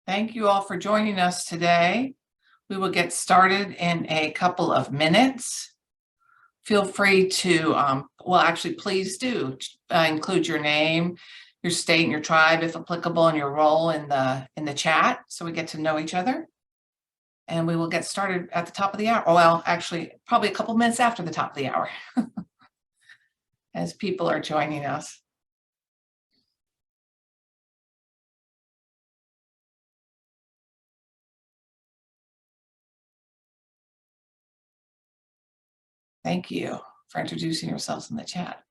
Thank you all for joining us today. We will get started in a couple of minutes. Feel free to, actually, please do include your name, your state, and your tribe, if applicable, and your role in the chat, so we get to know each other. And we will get started at the top of the hour. Well, actually, probably a couple minutes after the top of the hour, as people are joining us. Thank you for introducing yourselves in the chat.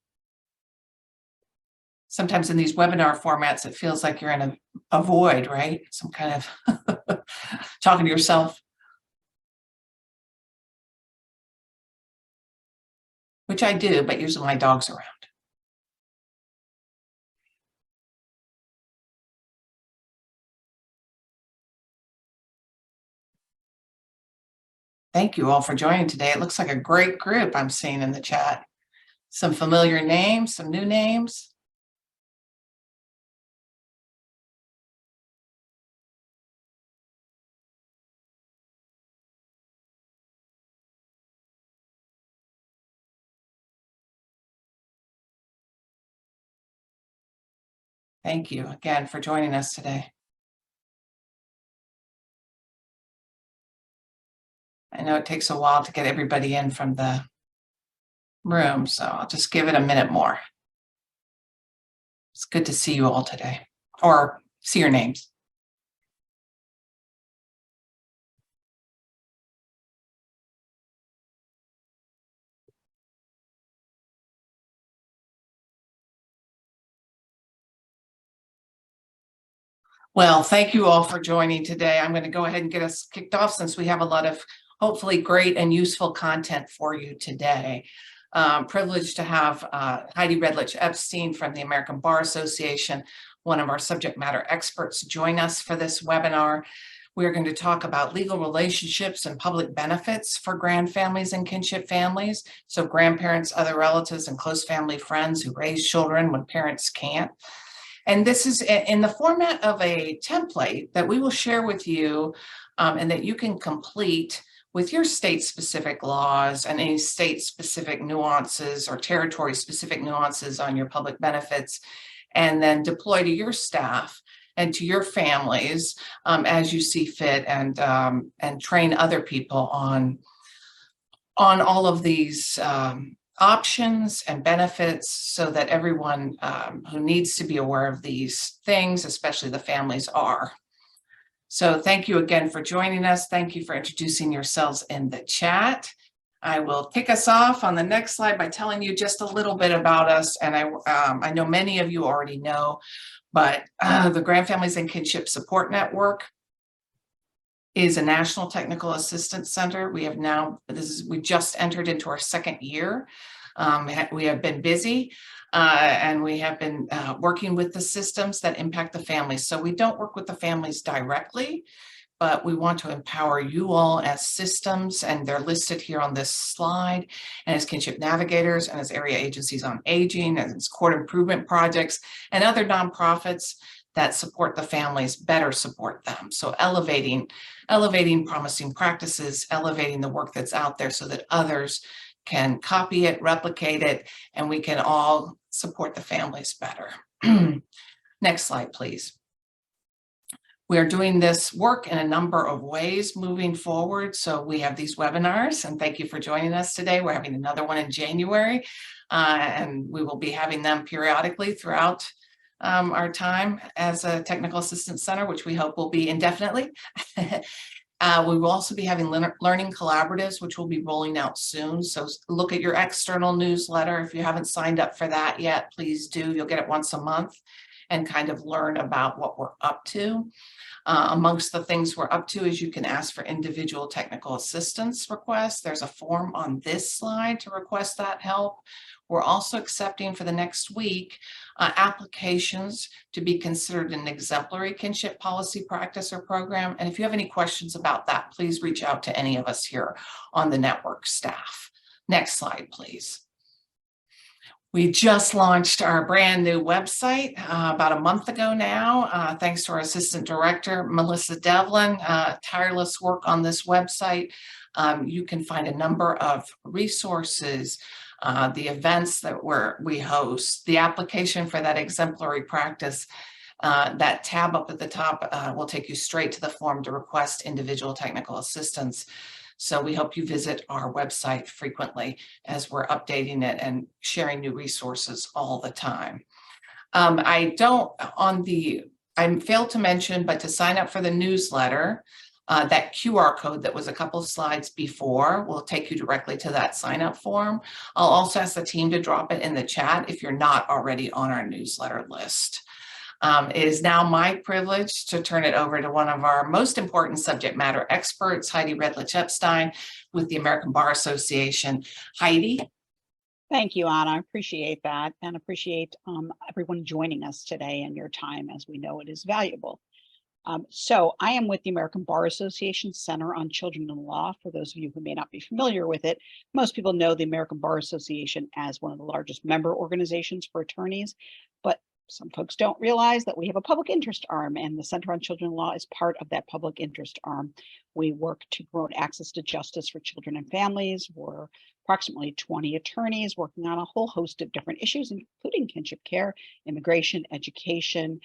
Sometimes in these webinar formats, it feels like you're in a void, right? Some kind of talking to yourself, which I do, but usually my dog's around. Thank you all for joining today. It looks like a great group I'm seeing in the chat. Some familiar names, some new names. Thank you again for joining us today. I know it takes a while to get everybody in from the room, so I'll just give it a minute more. It's good to see you all today, or see your names. Well, thank you all for joining today. I'm going to go ahead and get us kicked off since we have a lot of hopefully great and useful content for you today. Privileged to have Heidi Redlich Epstein from the American Bar Association, one of our subject matter experts, join us for this webinar. We're going to talk about legal relationships and public benefits for grandfamilies and kinship families. So grandparents, other relatives, and close family friends who raise children when parents can't. And this is in the format of a template that we will share with you and that you can complete with your state-specific laws and any state-specific nuances or territory-specific nuances on your public benefits, and then deploy to your staff and to your families as you see fit, and train other people on all of these options and benefits, so that everyone who needs to be aware of these things, especially the families, are. So thank you again for joining us. Thank you for introducing yourselves in the chat. I will kick us off on the next slide by telling you just a little bit about us. And I know many of you already know, but the Grandfamilies and Kinship Support Network is a national technical assistance center. We just entered into our second year. We have been busy and we have been working with the systems that impact the families. So we don't work with the families directly, but we want to empower you all as systems, and they're listed here on this slide, and as kinship navigators, and as area agencies on aging, and as court improvement projects, and other nonprofits that support the families, better support them. So elevating promising practices, elevating the work that's out there so that others can copy it, replicate it, and we can all support the families better. Next slide, please. We are doing this work in a number of ways moving forward. So we have these webinars, and thank you for joining us today. We're having another one in January, and we will be having them periodically throughout our time as a technical assistance center, which we hope will be indefinitely. We will also be having learning collaboratives, which will be rolling out soon. So look at your external newsletter. If you haven't signed up for that yet, please do. You'll get it once a month and kind of learn about what we're up to. Amongst the things we're up to is you can ask for individual technical assistance requests. There's a form on this slide to request that help. We're also accepting for the next week applications to be considered an exemplary kinship policy practice or program. And if you have any questions about that, please reach out to any of us here on the network staff. Next slide, please. We just launched our brand new website about a month ago now, thanks to our assistant director, Melissa Devlin. Tireless work on this website. You can find a number of resources, the events that we host, the application for that exemplary practice. That tab up at the top will take you straight to the form to request individual technical assistance. So we hope you visit our website frequently as we're updating it and sharing new resources all the time. I failed to mention, but to sign up for the newsletter, that QR code that was a couple of slides before will take you directly to that sign up form. I'll also ask the team to drop it in the chat if you're not already on our newsletter list. It is now my privilege to turn it over to one of our most important subject matter experts, Heidi Redlich Epstein with the American Bar Association. Heidi. Thank you, Anna. I appreciate that and appreciate everyone joining us today and your time, as we know it is valuable. So I am with the American Bar Association Center on Children and Law. For those of you who may not be familiar with it, most people know the American Bar Association as one of the largest member organizations for attorneys, but some folks don't realize that we have a public interest arm, and the Center on Children and Law is part of that public interest arm. We work to promote access to justice for children and families. We're approximately 20 attorneys working on a whole host of different issues, including kinship care, immigration, education,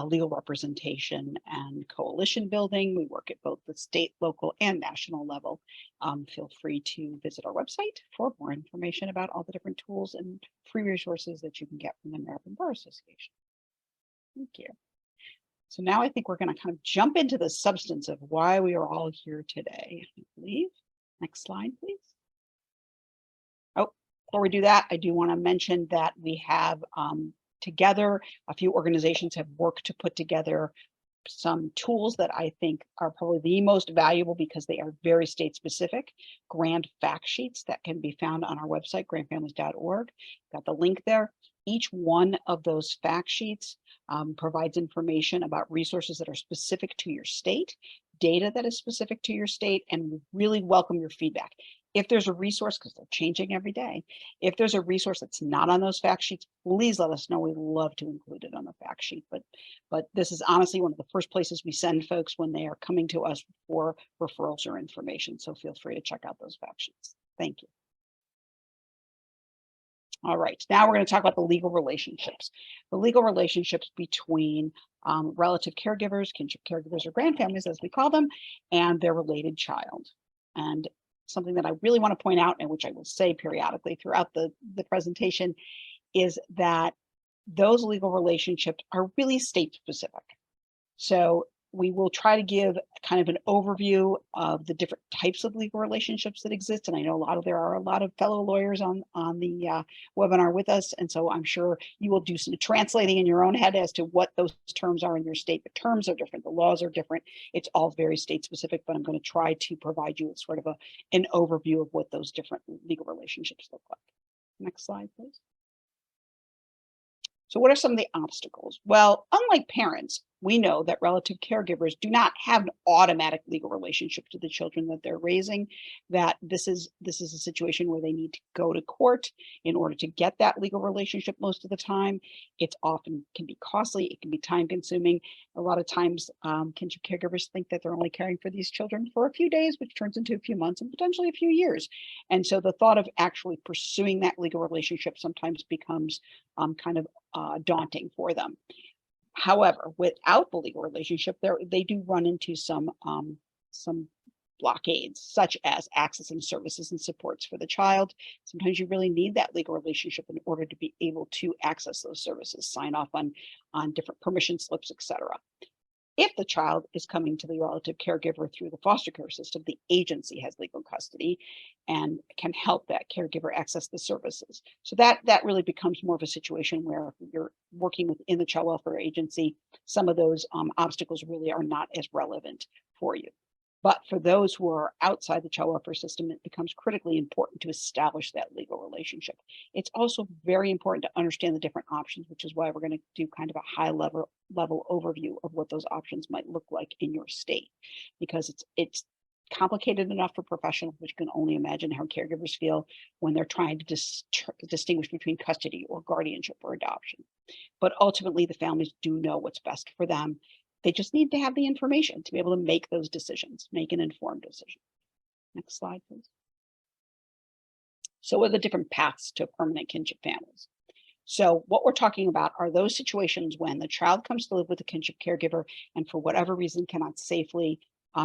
legal representation, and coalition building. We work at both the state, local, and national level. Feel free to visit our website for more information about all the different tools and free resources that you can get from the American Bar Association. Thank you. So now I think we're going to kind of jump into the substance of why we are all here today, I believe. Next slide, please. Oh, before we do that, I do want to mention that we have together, a few organizations have worked to put together some tools that I think are probably the most valuable because they are very state specific. Grand fact sheets that can be found on our website, grandfamilies.org. Got the link there. Each one of those fact sheets provides information about resources that are specific to your state, data that is specific to your state, and we really welcome your feedback. If there's a resource, because they're changing every day, if there's a resource that's not on those fact sheets, please let us know. We love to include it on the fact sheet. But this is honestly one of the first places we send folks when they are coming to us for referrals or information. So feel free to check out those fact sheets. Thank you. All right, now we're going to talk about the legal relationships. The legal relationships between relative caregivers, kinship caregivers, or grandfamilies, as we call them, and their related child. And something that I really want to point out, and which I will say periodically throughout the presentation, is that those legal relationships are really state specific. So we will try to give kind of an overview of the different types of legal relationships that exist. And I know there are a lot of fellow lawyers on the webinar with us. And so I'm sure you will do some translating in your own head as to what those terms are in your state. The terms are different, the laws are different. It's all very state specific, but I'm going to try to provide you with sort of an overview of what those different legal relationships look like. Next slide, please. So what are some of the obstacles? Well, unlike parents, we know that relative caregivers do not have an automatic legal relationship to the children that they're raising, that this is a situation where they need to go to court in order to get that legal relationship most of the time. It often can be costly, it can be time consuming. A lot of times kinship caregivers think that they're only caring for these children for a few days, which turns into a few months and potentially a few years. And so the thought of actually pursuing that legal relationship sometimes becomes kind of daunting for them. However, without the legal relationship, they do run into some blockades, such as accessing services and supports for the child. Sometimes you really need that legal relationship in order to be able to access those services, sign off on different permission slips, etc. If the child is coming to the relative caregiver through the foster care system, the agency has legal custody and can help that caregiver access the services. So that really becomes more of a situation where you're working within the child welfare agency. Some of those obstacles really are not as relevant for you. But for those who are outside the child welfare system, it becomes critically important to establish that legal relationship. It's also very important to understand the different options, which is why we're going to do kind of a high level overview of what those options might look like in your state, because it's complicated enough for professionals, which can only imagine how caregivers feel when they're trying to distinguish between custody or guardianship or adoption. But ultimately, the families do know what's best for them. They just need to have the information to be able to make those decisions, make an informed decision. Next slide, please. So what are the different paths to permanent kinship families? So what we're talking about are those situations when the child comes to live with a kinship caregiver and for whatever reason cannot safely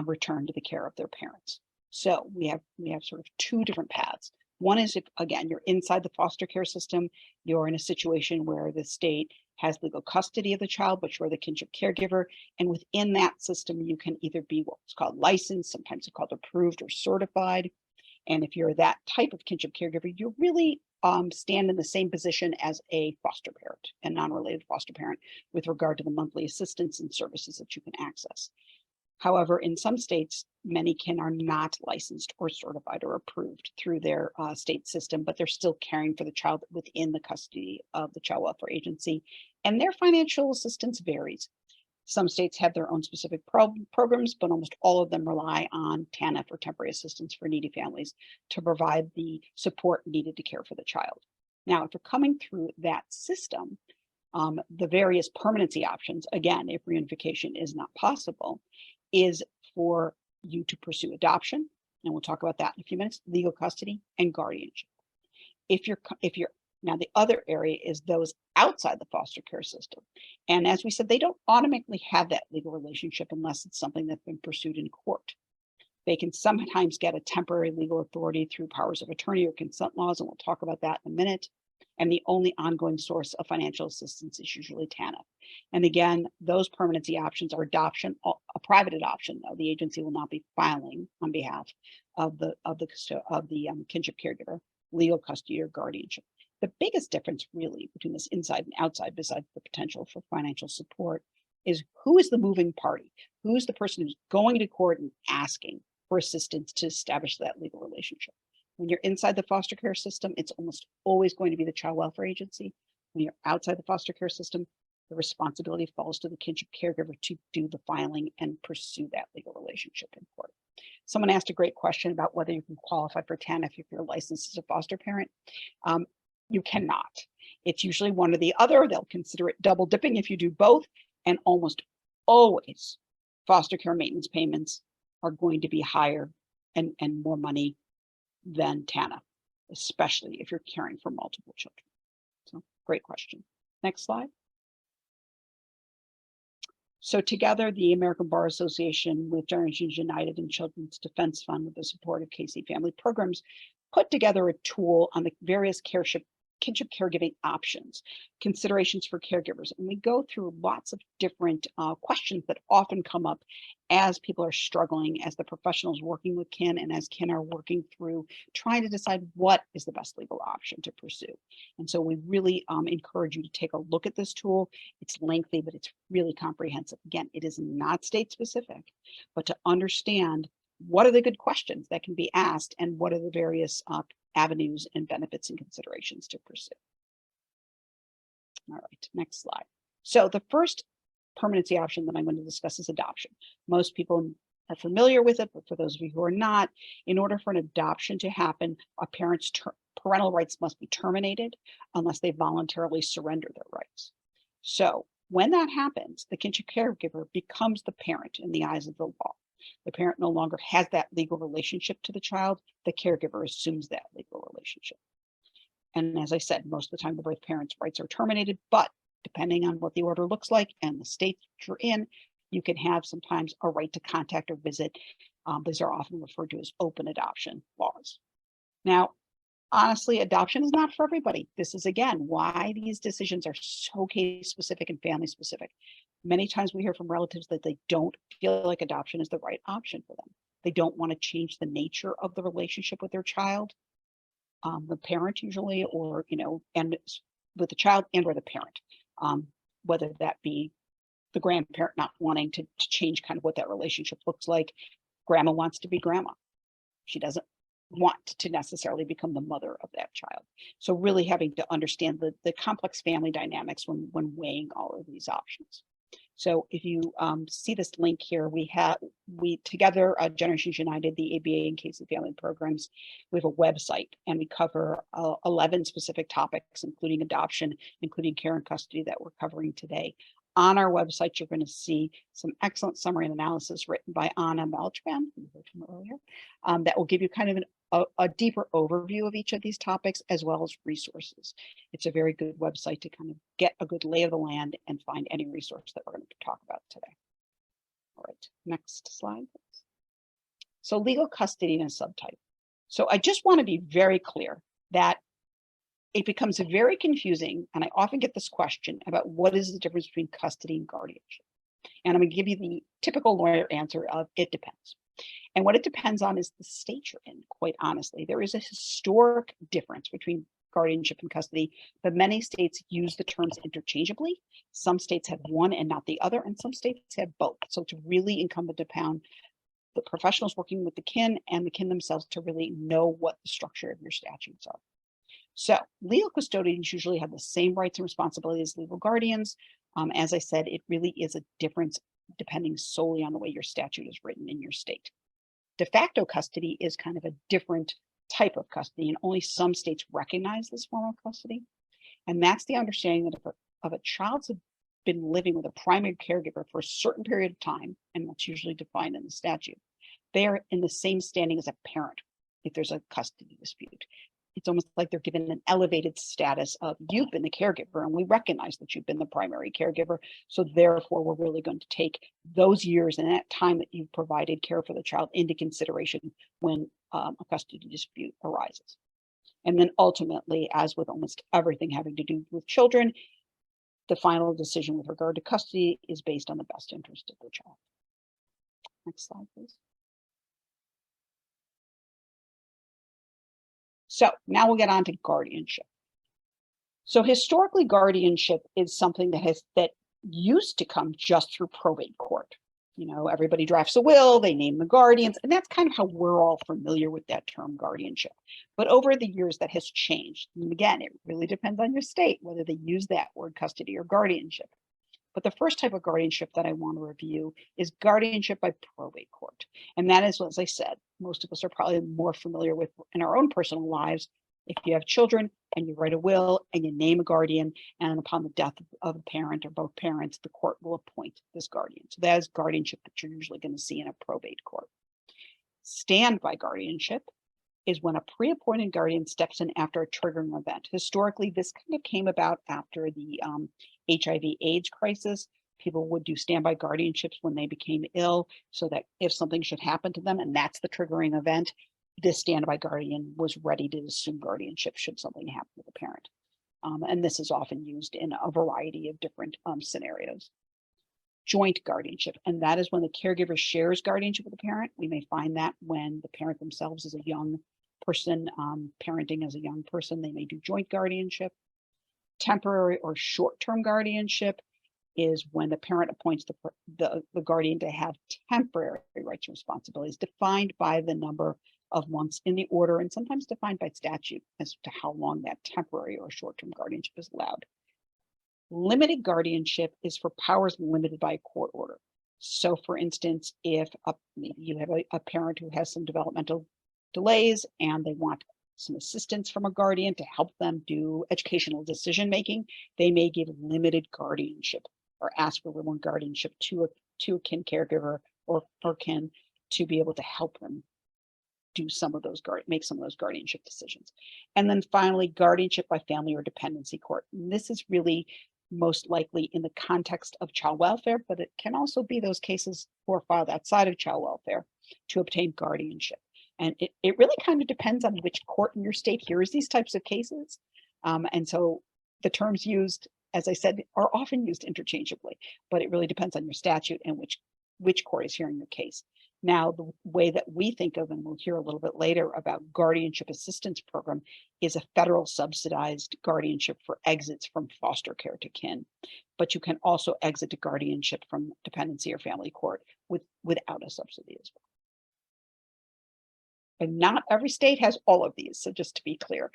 return to the care of their parents. So we have sort of two different paths. One is if, again, you're inside the foster care system, you're in a situation where the state has legal custody of the child, but you're the kinship caregiver. And within that system, you can either be what's called licensed, sometimes it's called approved or certified. And if you're that type of kinship caregiver, you really stand in the same position as a foster parent and non-related foster parent with regard to the monthly assistance and services that you can access. However, in some states, many are not licensed or certified or approved through their state system, but they're still caring for the child within the custody of the child welfare agency, and their financial assistance varies. Some states have their own specific programs, but almost all of them rely on TANF or temporary assistance for needy families to provide the support needed to care for the child. Now, if you're coming through that system, the various permanency options, again, if reunification is not possible, is for you to pursue adoption, and we'll talk about that in a few minutes, legal custody and guardianship. Now the other area is those outside the foster care system. And as we said, they don't automatically have that legal relationship unless it's something that's been pursued in court. They can sometimes get a temporary legal authority through powers of attorney or consent laws, and we'll talk about that in a minute. And the only ongoing source of financial assistance is usually TANF. And again, those permanency options are adoption, a private adoption, though. The agency will not be filing on behalf of the kinship caregiver, legal custody or guardianship. The biggest difference really between this inside and outside, besides the potential for financial support, is who is the moving party? Who's the person who's going to court and asking for assistance to establish that legal relationship? When you're inside the foster care system, it's almost always going to be the child welfare agency. When you're outside the foster care system, the responsibility falls to the kinship caregiver to do the filing and pursue that legal relationship in court. Someone asked a great question about whether you can qualify for TANF if you're licensed as a foster parent. You cannot. It's usually one or the other. They'll consider it double dipping if you do both. And almost always foster care maintenance payments are going to be higher and more money than TANF, especially if you're caring for multiple children. So great question. Next slide. So together, the American Bar Association with Generations United and Children's Defense Fund with the support of KC Family Programs put together a tool on the various kinship caregiving options, considerations for caregivers. And we go through lots of different questions that often come up as people are struggling, as the professionals working with kin and as kin are working through trying to decide what is the best legal option to pursue. And so we really encourage you to take a look at this tool. It's lengthy, but it's really comprehensive. Again, it is not state specific, but to understand what are the good questions that can be asked and what are the various avenues and benefits and considerations to pursue. All right, next slide. So the first permanency option that I'm going to discuss is adoption. Most people are familiar with it, but for those of you who are not, in order for an adoption to happen, a parent's parental rights must be terminated unless they voluntarily surrender their rights. So when that happens, the kinship caregiver becomes the parent in the eyes of the law. The parent no longer has that legal relationship to the child. The caregiver assumes that legal relationship. And as I said, most of the time, the birth parent's rights are terminated, but depending on what the order looks like and the state you're in, you can have sometimes a right to contact or visit. These are often referred to as open adoption laws. Now, honestly, adoption is not for everybody. This is, again, why these decisions are so case specific and family specific. Many times we hear from relatives that they don't feel like adoption is the right option for them. They don't want to change the nature of the relationship with their child, the parent usually, or, and with the child and or the parent, whether that be the grandparent not wanting to change kind of what that relationship looks like. Grandma wants to be grandma. She doesn't want to necessarily become the mother of that child. So really having to understand the complex family dynamics when weighing all of these options. So if you see this link here, we together, Generations United, the ABA and Casey Family Programs, we have a website, and we cover 11 specific topics, including adoption, including care and custody that we're covering today. On our website, you're going to see some excellent summary and analysis written by Anna Beltran, who we heard from earlier, that will give you kind of a deeper overview of each of these topics, as well as resources. It's a very good website to kind of get a good lay of the land and find any resource that we're going to talk about today. All right, next slide. So legal custody and a subtype. So I just want to be very clear that it becomes very confusing, and I often get this question about what is the difference between custody and guardianship. And I'm going to give you the typical lawyer answer of it depends. And what it depends on is the state you're in, quite honestly. There is a historic difference between guardianship and custody, but many states use the terms interchangeably. Some states have one and not the other, and some states have both. So it's really incumbent upon the professionals working with the kin and the kin themselves to really know what the structure of your statutes are. So legal custodians usually have the same rights and responsibilities as legal guardians. As I said, it really is a difference depending solely on the way your statute is written in your state. De facto custody is kind of a different type of custody, and only some states recognize this form of custody. And that's the understanding that if a child's been living with a primary caregiver for a certain period of time, and that's usually defined in the statute, they are in the same standing as a parent if there's a custody dispute. It's almost like they're given an elevated status of you've been the caregiver, and we recognize that you've been the primary caregiver. So therefore, we're really going to take those years and that time that you've provided care for the child into consideration when a custody dispute arises. And then ultimately, as with almost everything having to do with children, the final decision with regard to custody is based on the best interest of the child. Next slide, please. So now we'll get on to guardianship. So historically, guardianship is something that used to come just through probate court. You know, everybody drafts a will, they name the guardians, and that's kind of how we're all familiar with that term guardianship. But over the years, that has changed. And again, it really depends on your state, whether they use that word custody or guardianship. But the first type of guardianship that I want to review is guardianship by probate court. And that is, as I said, most of us are probably more familiar with in our own personal lives. If you have children and you write a will and you name a guardian, and upon the death of a parent or both parents, the court will appoint this guardian. So that is guardianship that you're usually going to see in a probate court. Standby guardianship is when a pre-appointed guardian steps in after a triggering event. Historically, this kind of came about after the HIV/AIDS crisis. People would do standby guardianships when they became ill, so that if something should happen to them, and that's the triggering event, this standby guardian was ready to assume guardianship should something happen to the parent. And this is often used in a variety of different scenarios. Joint guardianship, and that is when the caregiver shares guardianship with the parent. We may find that when the parent themselves is a young person, parenting as a young person, they may do joint guardianship. Temporary or short-term guardianship is when the parent appoints the guardian to have temporary rights and responsibilities defined by the number of months in the order, and sometimes defined by statute as to how long that temporary or short-term guardianship is allowed. Limited guardianship is for powers limited by a court order. So for instance, if maybe you have a parent who has some developmental delays and they want some assistance from a guardian to help them do educational decision-making, they may give limited guardianship or ask for limited guardianship to a kin caregiver or kin to be able to help them do make some of those guardianship decisions. And then finally, guardianship by family or dependency court. And this is really most likely in the context of child welfare, but it can also be those cases who are filed outside of child welfare to obtain guardianship. And it really kind of depends on which court in your state hears these types of cases. And so the terms used, as I said, are often used interchangeably, but it really depends on your statute and which court is hearing your case. Now, the way that we think of, and we'll hear a little bit later about guardianship assistance program, is a federal subsidized guardianship for exits from foster care to kin. But you can also exit to guardianship from dependency or family court without a subsidy as well. And not every state has all of these, so just to be clear.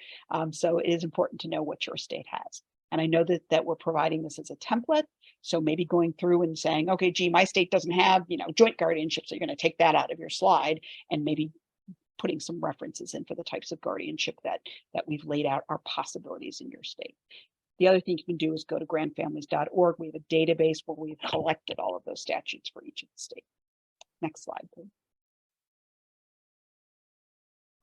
So it is important to know what your state has. And I know that we're providing this as a template. So maybe going through and saying, okay, gee, my state doesn't have, joint guardianship. So you're going to take that out of your slide and maybe putting some references in for the types of guardianship that we've laid out are possibilities in your state. The other thing you can do is go to grandfamilies.org. We have a database where we've collected all of those statutes for each of the states. Next slide, please.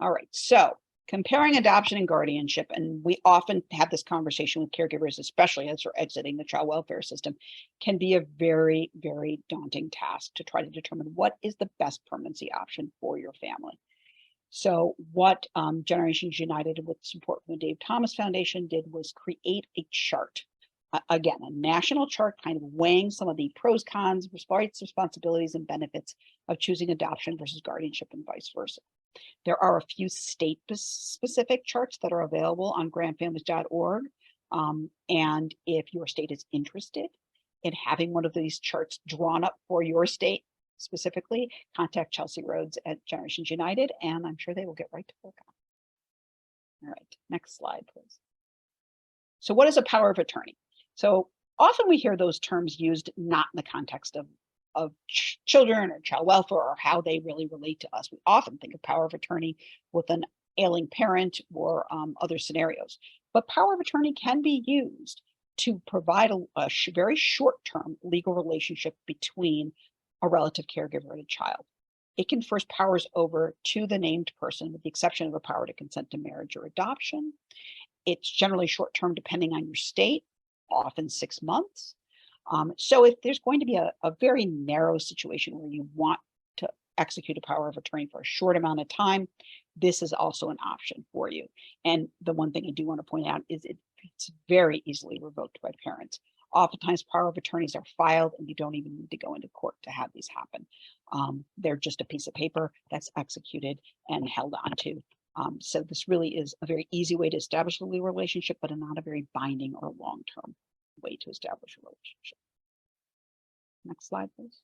All right, so comparing adoption and guardianship, and we often have this conversation with caregivers, especially as they're exiting the child welfare system, can be a very, very daunting task to try to determine what is the best permanency option for your family. So what Generations United with support from the Dave Thomas Foundation did was create a chart. Again, a national chart kind of weighing some of the pros, cons, rights, responsibilities, and benefits of choosing adoption versus guardianship and vice versa. There are a few state-specific charts that are available on grandfamilies.org. And if your state is interested in having one of these charts drawn up for your state, specifically, contact Chelsea Rhodes at Generations United, and I'm sure they will get right to work on it. All right, next slide, please. So what is a power of attorney? So often we hear those terms used not in the context of children or child welfare or how they really relate to us. We often think of power of attorney with an ailing parent or other scenarios. But power of attorney can be used to provide a very short-term legal relationship between a relative caregiver and a child. It confers powers over to the named person with the exception of a power to consent to marriage or adoption. It's generally short-term depending on your state, often 6 months. So if there's going to be a very narrow situation where you want to execute a power of attorney for a short amount of time, this is also an option for you. And the one thing I do want to point out is it's very easily revoked by parents. Oftentimes power of attorneys are filed and you don't even need to go into court to have these happen. They're just a piece of paper that's executed and held onto. So this really is a very easy way to establish a legal relationship, but not a very binding or long-term way to establish a relationship. Next slide, please.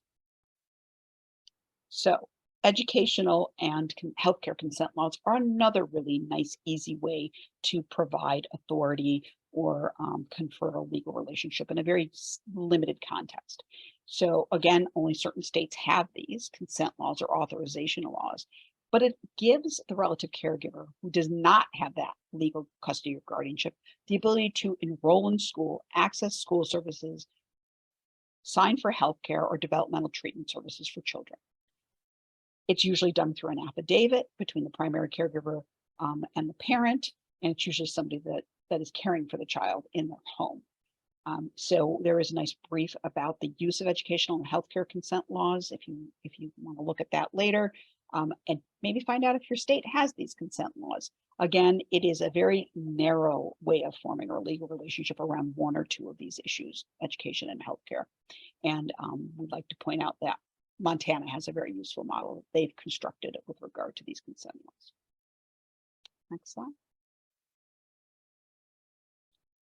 So educational and healthcare consent laws are another really nice, easy way to provide authority or confer a legal relationship in a very limited context. So again, only certain states have these consent laws or authorization laws, but it gives the relative caregiver who does not have that legal custody or guardianship the ability to enroll in school, access school services, sign for healthcare or developmental treatment services for children. It's usually done through an affidavit between the primary caregiver and the parent, and it's usually somebody that is caring for the child in their home. So there is a nice brief about the use of educational and healthcare consent laws if you want to look at that later, and maybe find out if your state has these consent laws. Again, it is a very narrow way of forming a legal relationship around one or two of these issues, education and healthcare. And we'd like to point out that Montana has a very useful model that they've constructed with regard to these consent laws. Next slide.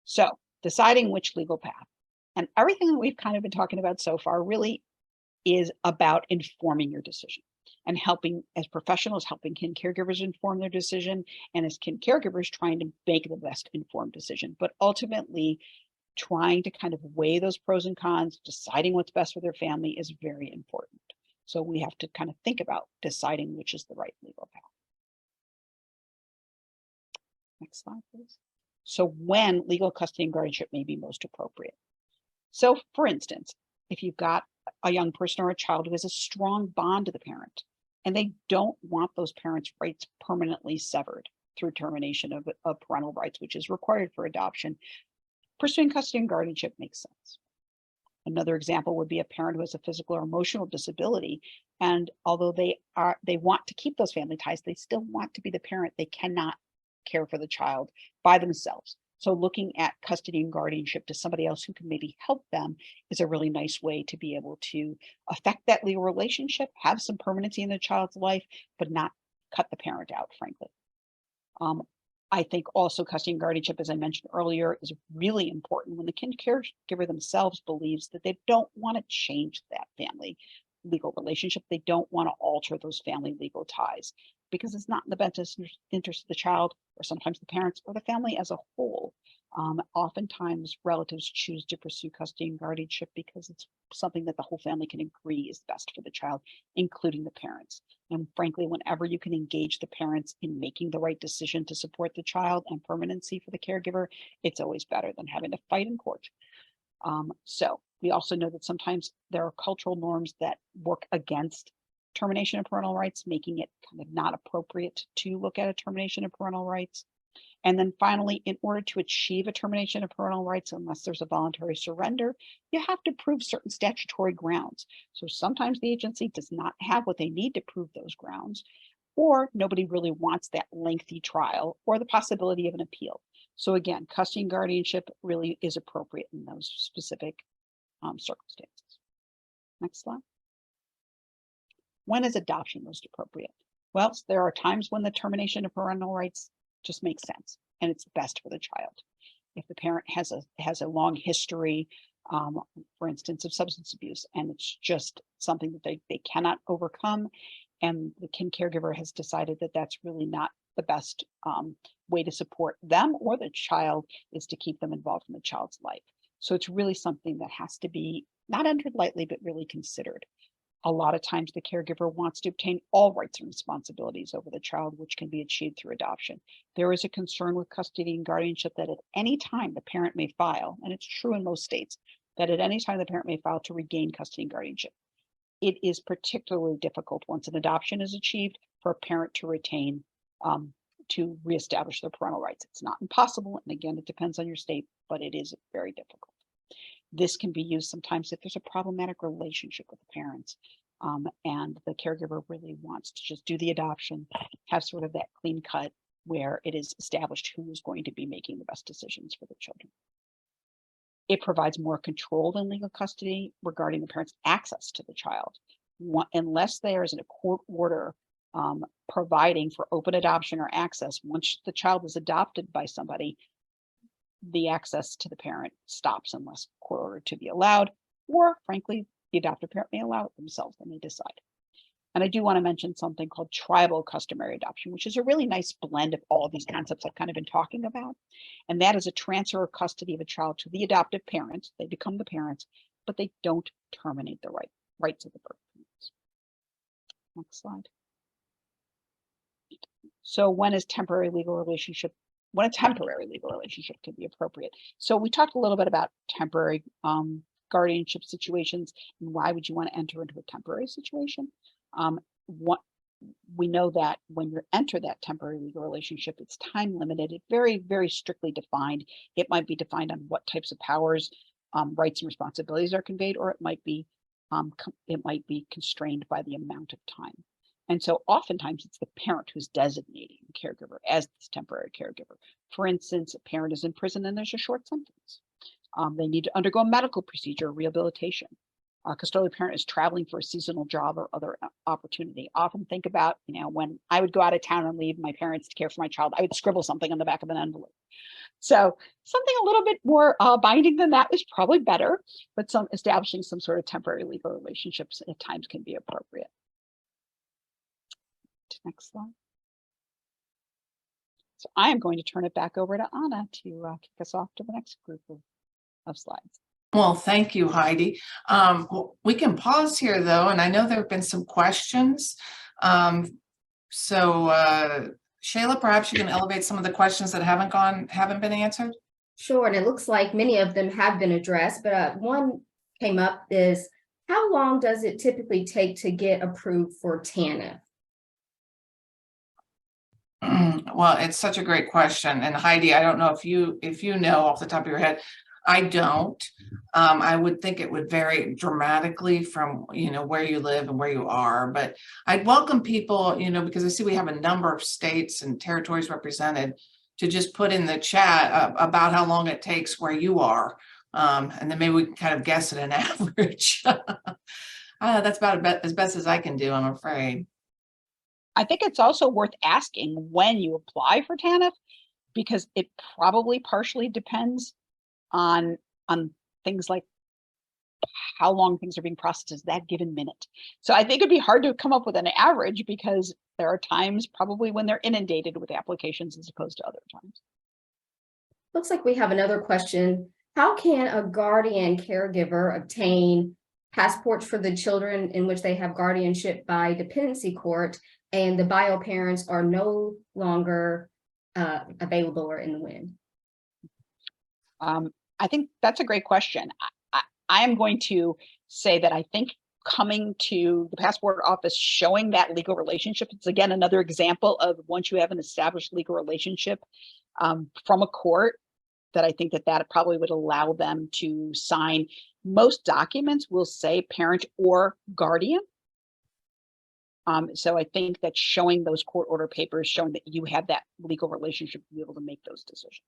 So deciding which legal path, and everything that we've kind of been talking about so far really is about informing your decision and helping as professionals, helping kin caregivers inform their decision, and as kin caregivers trying to make the best informed decision, but ultimately trying to kind of weigh those pros and cons, deciding what's best for their family is very important. So we have to kind of think about deciding which is the right legal path. Next slide, please. So when legal custody and guardianship may be most appropriate. So for instance, if you've got a young person or a child who has a strong bond to the parent and they don't want those parents' rights permanently severed through termination of parental rights, which is required for adoption, pursuing custody and guardianship makes sense. Another example would be a parent who has a physical or emotional disability, and although they want to keep those family ties, they still want to be the parent. They cannot care for the child by themselves. So looking at custody and guardianship to somebody else who can maybe help them is a really nice way to be able to affect that legal relationship, have some permanency in the child's life, but not cut the parent out, frankly. I think also custody and guardianship, as I mentioned earlier, is really important when the kin caregiver themselves believes that they don't want to change that family legal relationship. They don't want to alter those family legal ties because it's not in the best interest of the child or sometimes the parents or the family as a whole Oftentimes relatives choose to pursue custody and guardianship because it's something that the whole family can agree is best for the child, including the parents. And frankly, whenever you can engage the parents in making the right decision to support the child and permanency for the caregiver, it's always better than having to fight in court. So we also know that sometimes there are cultural norms that work against termination of parental rights, making it kind of not appropriate to look at a termination of parental rights. And then finally, in order to achieve a termination of parental rights, unless there's a voluntary surrender, you have to prove certain statutory grounds. So sometimes the agency does not have what they need to prove those grounds, or nobody really wants that lengthy trial or the possibility of an appeal. So again, custody and guardianship really is appropriate in those specific circumstances. Next slide. When is adoption most appropriate? Well, there are times when the termination of parental rights just makes sense and it's best for the child. If the parent has a long history, for instance, of substance abuse, and it's just something that they cannot overcome, and the caregiver has decided that that's really not the best way to support them or the child, is to keep them involved in the child's life. So it's really something that has to be not entered lightly, but really considered. A lot of times the caregiver wants to obtain all rights and responsibilities over the child, which can be achieved through adoption. There is a concern with custody and guardianship that at any time the parent may file, and it's true in most states, that at any time the parent may file to regain custody and guardianship. It is particularly difficult once an adoption is achieved for a parent to retain, to reestablish their parental rights. It's not impossible, and again, it depends on your state, but it is very difficult. This can be used sometimes if there's a problematic relationship with the parents, and the caregiver really wants to just do the adoption, have sort of that clean cut where it is established who is going to be making the best decisions for the children. It provides more control than legal custody regarding the parent's access to the child. Unless there is a court order providing for open adoption or access, once the child is adopted by somebody, the access to the parent stops unless court ordered to be allowed, or frankly, the adoptive parent may allow it themselves when they decide. And I do want to mention something called tribal customary adoption, which is a really nice blend of all of these concepts I've kind of been talking about. And that is a transfer of custody of a child to the adoptive parents. They become the parents, but they don't terminate the rights of the birth parents. Next slide. So when is temporary legal relationship? When a temporary legal relationship can be appropriate. So we talked a little bit about temporary guardianship situations and why would you want to enter into a temporary situation? We know that when you enter that temporary legal relationship, it's time limited. It's very, very strictly defined. It might be defined on what types of powers, rights and responsibilities are conveyed, or it might be constrained by the amount of time. And so oftentimes it's the parent who's designating the caregiver as this temporary caregiver. For instance, a parent is in prison and there's a short sentence. They need to undergo a medical procedure or rehabilitation. A custodial parent is traveling for a seasonal job or other opportunity. Often think about, when I would go out of town and leave my parents to care for my child, I would scribble something on the back of an envelope. So something a little bit more binding than that is probably better, but establishing some sort of temporary legal relationships at times can be appropriate. Next slide. So I am going to turn it back over to Anna to kick us off to the next group of slides. Well, thank you, Heidi. We can pause here though, and I know there have been some questions. So Shayla, perhaps you can elevate some of the questions that haven't been answered. Sure, and it looks like many of them have been addressed, but one came up is, how long does it typically take to get approved for TANF? Well, it's such a great question. And Heidi, I don't know if you know off the top of your head. I don't. I would think it would vary dramatically from, where you live and where you are. But I'd welcome people, because I see we have a number of states and territories represented, to just put in the chat about how long it takes where you are. And then maybe we can kind of guess at an average. That's about as best as I can do, I'm afraid. I think it's also worth asking when you apply for TANF, because it probably partially depends on things like how long things are being processed that given minute. So I think it'd be hard to come up with an average, because there are times probably when they're inundated with applications as opposed to other times. Looks like we have another question. How can a guardian caregiver obtain passports for the children in which they have guardianship by dependency court and the bio parents are no longer available or in the wind? I think that's a great question. I am going to say that I think coming to the passport office, showing that legal relationship, it's again another example of once you have an established legal relationship from a court, that I think that probably would allow them to sign. Most documents will say parent or guardian. So I think that showing those court order papers, showing that you have that legal relationship to be able to make those decisions.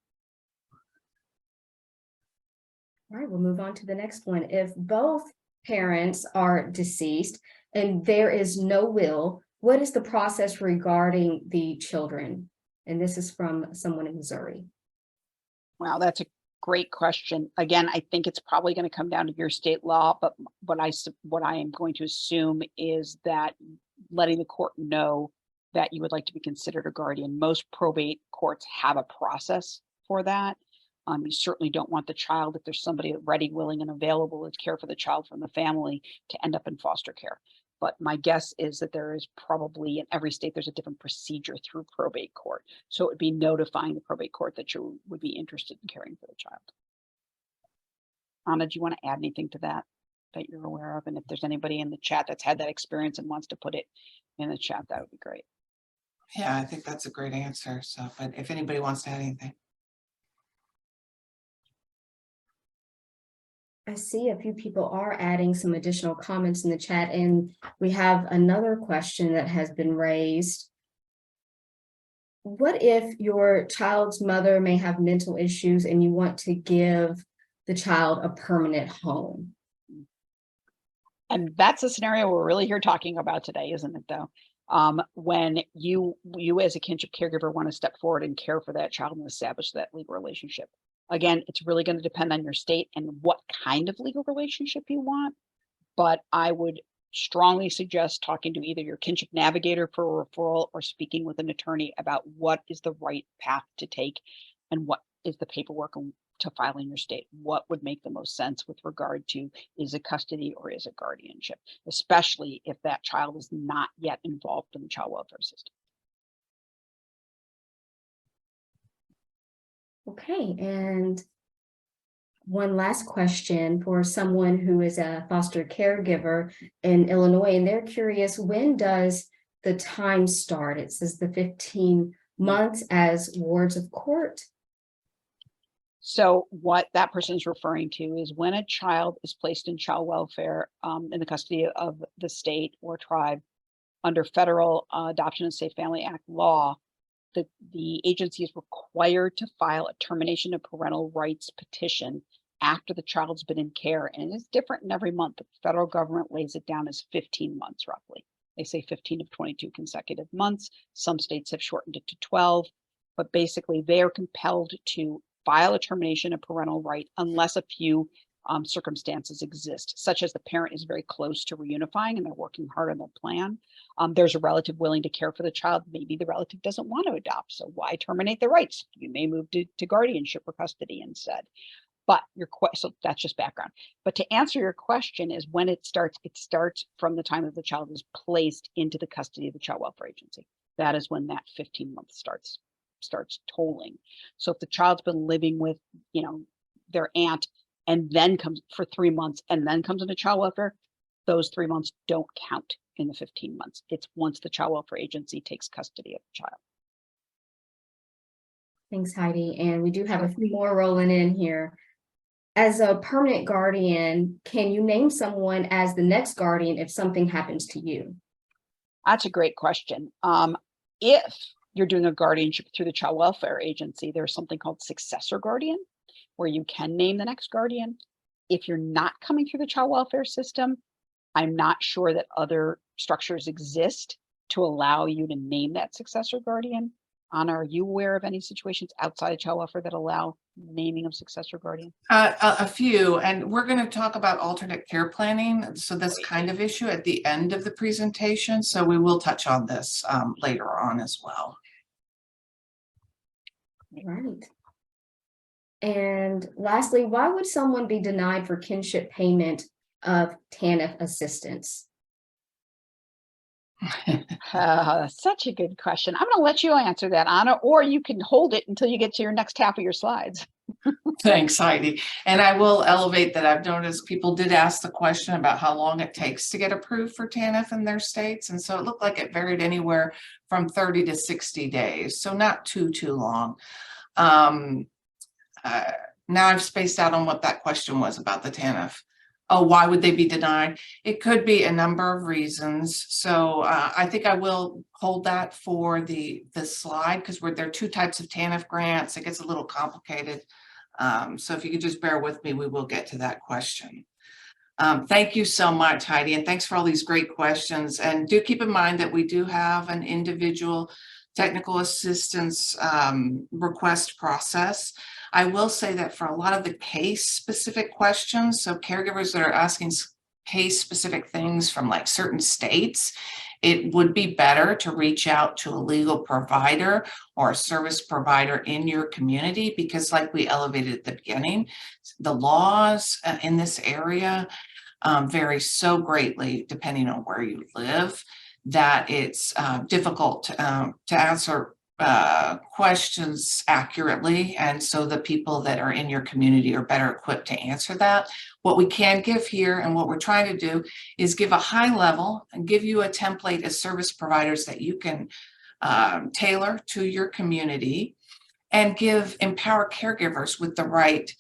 All right, we'll move on to the next one. If both parents are deceased and there is no will, what is the process regarding the children? And this is from someone in Missouri. Wow, that's a great question. Again, I think it's probably going to come down to your state law, but what I am going to assume is that letting the court know that you would like to be considered a guardian. Most probate courts have a process for that. You certainly don't want the child, if there's somebody ready, willing, and available to care for the child from the family, to end up in foster care. But my guess is that there is probably in every state, there's a different procedure through probate court. So it would be notifying the probate court that you would be interested in caring for the child. Anna, do you want to add anything to that you're aware of? And if there's anybody in the chat that's had that experience and wants to put it in the chat, that would be great. Yeah, I think that's a great answer. So, but if anybody wants to add anything. I see a few people are adding some additional comments in the chat, and we have another question that has been raised. What if your child's mother may have mental issues and you want to give the child a permanent home? And that's a scenario we're really here talking about today, isn't it, though? When you as a kinship caregiver want to step forward and care for that child and establish that legal relationship. Again, it's really going to depend on your state and what kind of legal relationship you want. But I would strongly suggest talking to either your kinship navigator for a referral or speaking with an attorney about what is the right path to take and what is the paperwork to file in your state. What would make the most sense with regard to, is it custody or is it guardianship, especially if that child is not yet involved in the child welfare system. Okay, and one last question for someone who is a foster caregiver in Illinois, and they're curious, when does the time start? It says the 15 months as wards of court. So what that person is referring to is when a child is placed in child welfare in the custody of the state or tribe under federal Adoption and Safe Family Act law, the agency is required to file a termination of parental rights petition after the child's been in care. And it's different in every month. The federal government lays it down as 15 months roughly. They say 15 of 22 consecutive months. Some states have shortened it to 12, but basically they are compelled to file a termination of parental right unless a few circumstances exist, such as the parent is very close to reunifying and they're working hard on their plan. There's a relative willing to care for the child. Maybe the relative doesn't want to adopt, so why terminate the rights? You may move to guardianship or custody instead. But so that's just background. But to answer your question is when it starts from the time that the child is placed into the custody of the child welfare agency. That is when that 15 months starts tolling. So if the child's been living with, their aunt and then comes for 3 months and then comes into child welfare, those 3 months don't count in the 15 months. It's once the child welfare agency takes custody of the child. Thanks, Heidi. And we do have a few more rolling in here. As a permanent guardian, can you name someone as the next guardian if something happens to you? That's a great question. If you're doing a guardianship through the child welfare agency, there's something called successor guardian, where you can name the next guardian. If you're not coming through the child welfare system, I'm not sure that other structures exist to allow you to name that successor guardian. Anna, are you aware of any situations outside of child welfare that allow naming of successor guardian? A few, and we're going to talk about alternate care planning. So this kind of issue at the end of the presentation. So we will touch on this later on as well. Right. And lastly, why would someone be denied for kinship payment of TANF assistance? Such a good question. I'm going to let you answer that, Anna, or you can hold it until you get to your next half of your slides. Thanks, Heidi. And I will elevate that I've noticed people did ask the question about how long it takes to get approved for TANF in their states. And so it looked like it varied anywhere from 30 to 60 days. So not too long. Now I've spaced out on what that question was about the TANF. Oh, why would they be denied? It could be a number of reasons. So I think I will hold that for the slide because there are two types of TANF grants. It gets a little complicated. So if you could just bear with me, we will get to that question. Thank you so much, Heidi, and thanks for all these great questions. And do keep in mind that we do have an individual technical assistance request process. I will say that for a lot of the case-specific questions, so caregivers that are asking case-specific things from like certain states, it would be better to reach out to a legal provider or a service provider in your community because like we elevated at the beginning, the laws in this area vary so greatly depending on where you live that it's difficult to answer questions accurately. And so the people that are in your community are better equipped to answer that. What we can give here and what we're trying to do is give a high level and give you a template as service providers that you can tailor to your community and empower caregivers with the right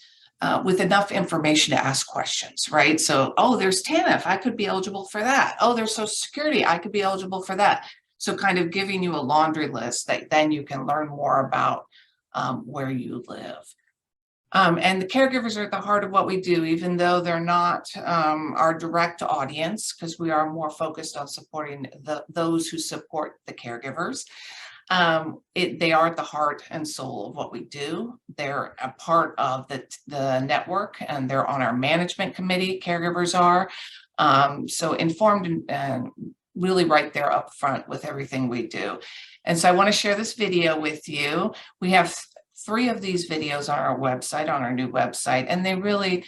with enough information to ask questions, right? So, oh, there's TANF, I could be eligible for that. Oh, there's Social Security, I could be eligible for that. So kind of giving you a laundry list that then you can learn more about where you live. And the caregivers are at the heart of what we do, even though they're not our direct audience, because we are more focused on supporting those who support the caregivers. They are at the heart and soul of what we do. They're a part of the network and they're on our management committee, caregivers are. So informed and really right there up front with everything we do. And so I want to share this video with you. We have 3 of these videos on our website, on our new website, and they really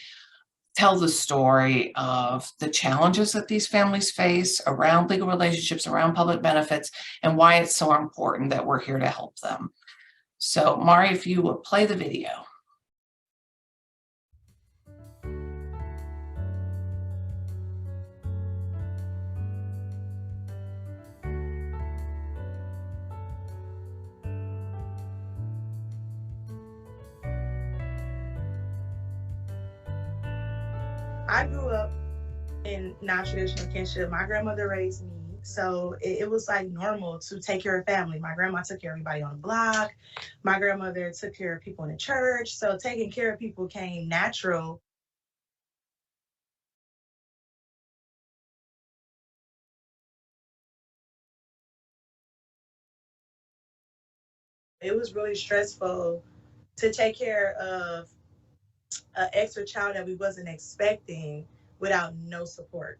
tell the story of the challenges that these families face around legal relationships, around public benefits, and why it's so important that we're here to help them. So Mari, if you will play the video. I grew up in non-traditional kinship. My grandmother raised me, so it was like normal to take care of family. My grandma took care of everybody on the block. My grandmother took care of people in the church. So taking care of people came natural. It was really stressful to take care of an extra child that we wasn't expecting without no support.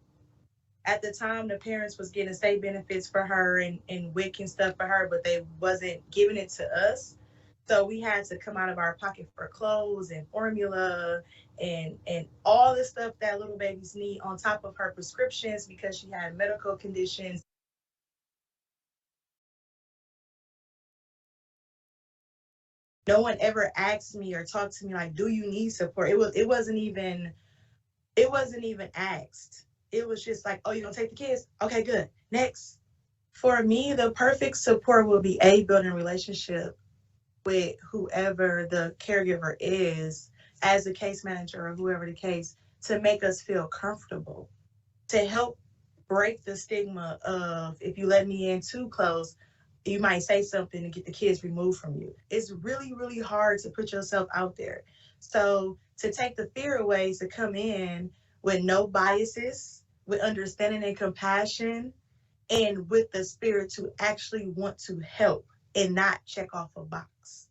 At the time, the parents was getting state benefits for her and WIC and stuff for her, but they wasn't giving it to us. So we had to come out of our pocket for clothes and formula and all the stuff that little babies need on top of her prescriptions because she had medical conditions. No one ever asked me or talked to me like, do you need support? It wasn't even asked. It was just like, oh, you gonna take the kids? Okay, good. Next. For me, the perfect support will be building a relationship with whoever the caregiver is, as a case manager or whoever the case, to make us feel comfortable, to help break the stigma of if you let me in too close, you might say something and get the kids removed from you. It's really, really hard to put yourself out there. So to take the fear away, to come in with no biases, with understanding and compassion, and with the spirit to actually want to help and not check off a box.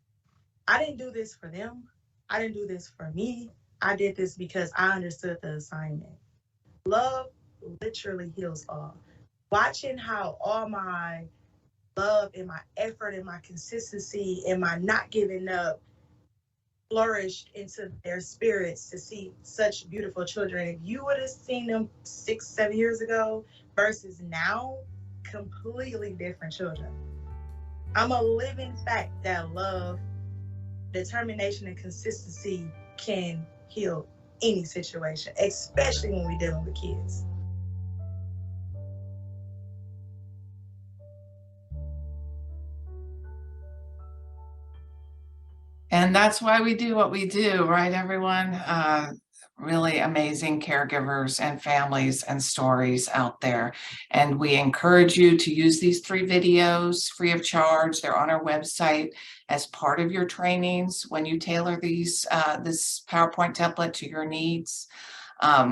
I didn't do this for them. I didn't do this for me. I did this because I understood the assignment. Love literally heals all. Watching how all my love and my effort and my consistency and my not giving up flourished into their spirits to see such beautiful children. If you would have seen them 6-7 years ago versus now, completely different children. I'm a living fact that love, determination, and consistency can heal any situation, especially when we're dealing with kids. And that's why we do what we do, right, everyone? Really amazing caregivers and families and stories out there. And we encourage you to use these 3 videos free of charge. They're on our website as part of your trainings when you tailor these this PowerPoint template to your needs,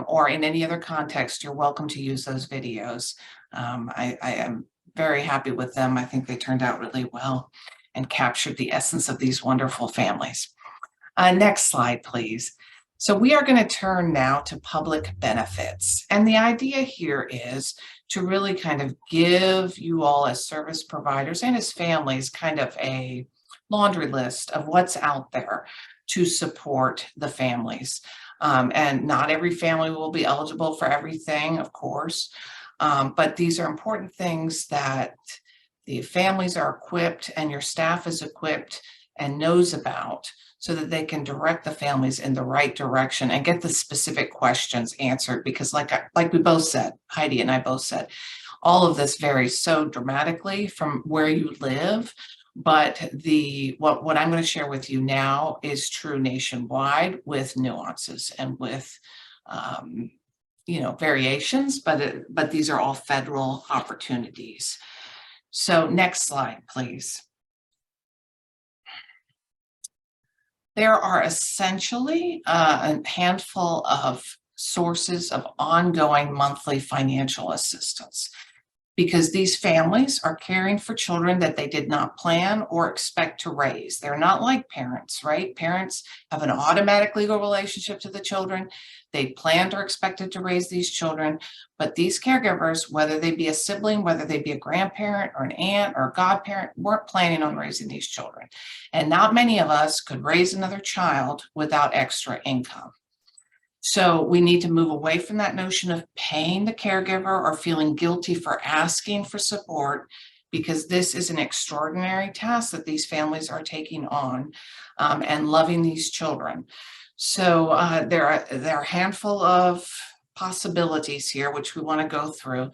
or in any other context. You're welcome to use those videos. I am very happy with them. I think they turned out really well and captured the essence of these wonderful families. Next slide, please. So we are going to turn now to public benefits. And the idea here is to really kind of give you all as service providers and as families kind of a laundry list of what's out there to support the families. And not every family will be eligible for everything, of course, but these are important things that the families are equipped and your staff is equipped and knows about, so that they can direct the families in the right direction and get the specific questions answered. Because like we both said, Heidi and I both said, all of this varies so dramatically from where you live. But what I'm going to share with you now is true nationwide, with nuances and with variations, but these are all federal opportunities. So next slide, please. There are essentially a handful of sources of ongoing monthly financial assistance, because these families are caring for children that they did not plan or expect to raise. They're not like parents, right? Parents have an automatic legal relationship to the children. They planned or expected to raise these children, but these caregivers, whether they be a sibling, whether they be a grandparent or an aunt or a godparent, weren't planning on raising these children. And not many of us could raise another child without extra income. So we need to move away from that notion of paying the caregiver or feeling guilty for asking for support, because this is an extraordinary task that these families are taking on, and loving these children. So there are a handful of possibilities here, which we want to go through.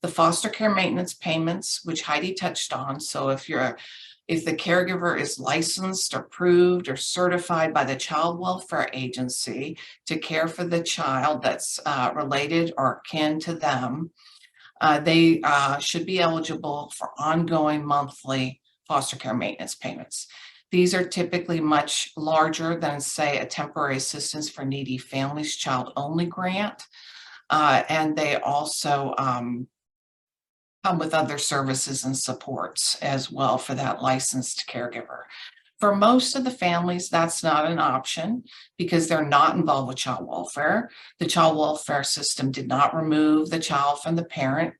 The foster care maintenance payments, which Heidi touched on. So if the caregiver is licensed, approved, or certified by the Child Welfare Agency to care for the child that's related or kin to them, they should be eligible for ongoing monthly foster care maintenance payments. These are typically much larger than, say, a temporary assistance for needy families child-only grant, and they also come with other services and supports as well for that licensed caregiver. For most of the families, that's not an option because they're not involved with child welfare. The child welfare system did not remove the child from the parent.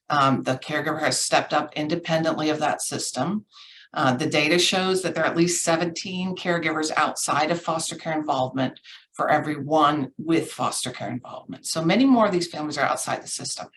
The caregiver has stepped up independently of that system. The data shows that there are at least 17 caregivers outside of foster care involvement for every one with foster care involvement. So many more of these families are outside the system.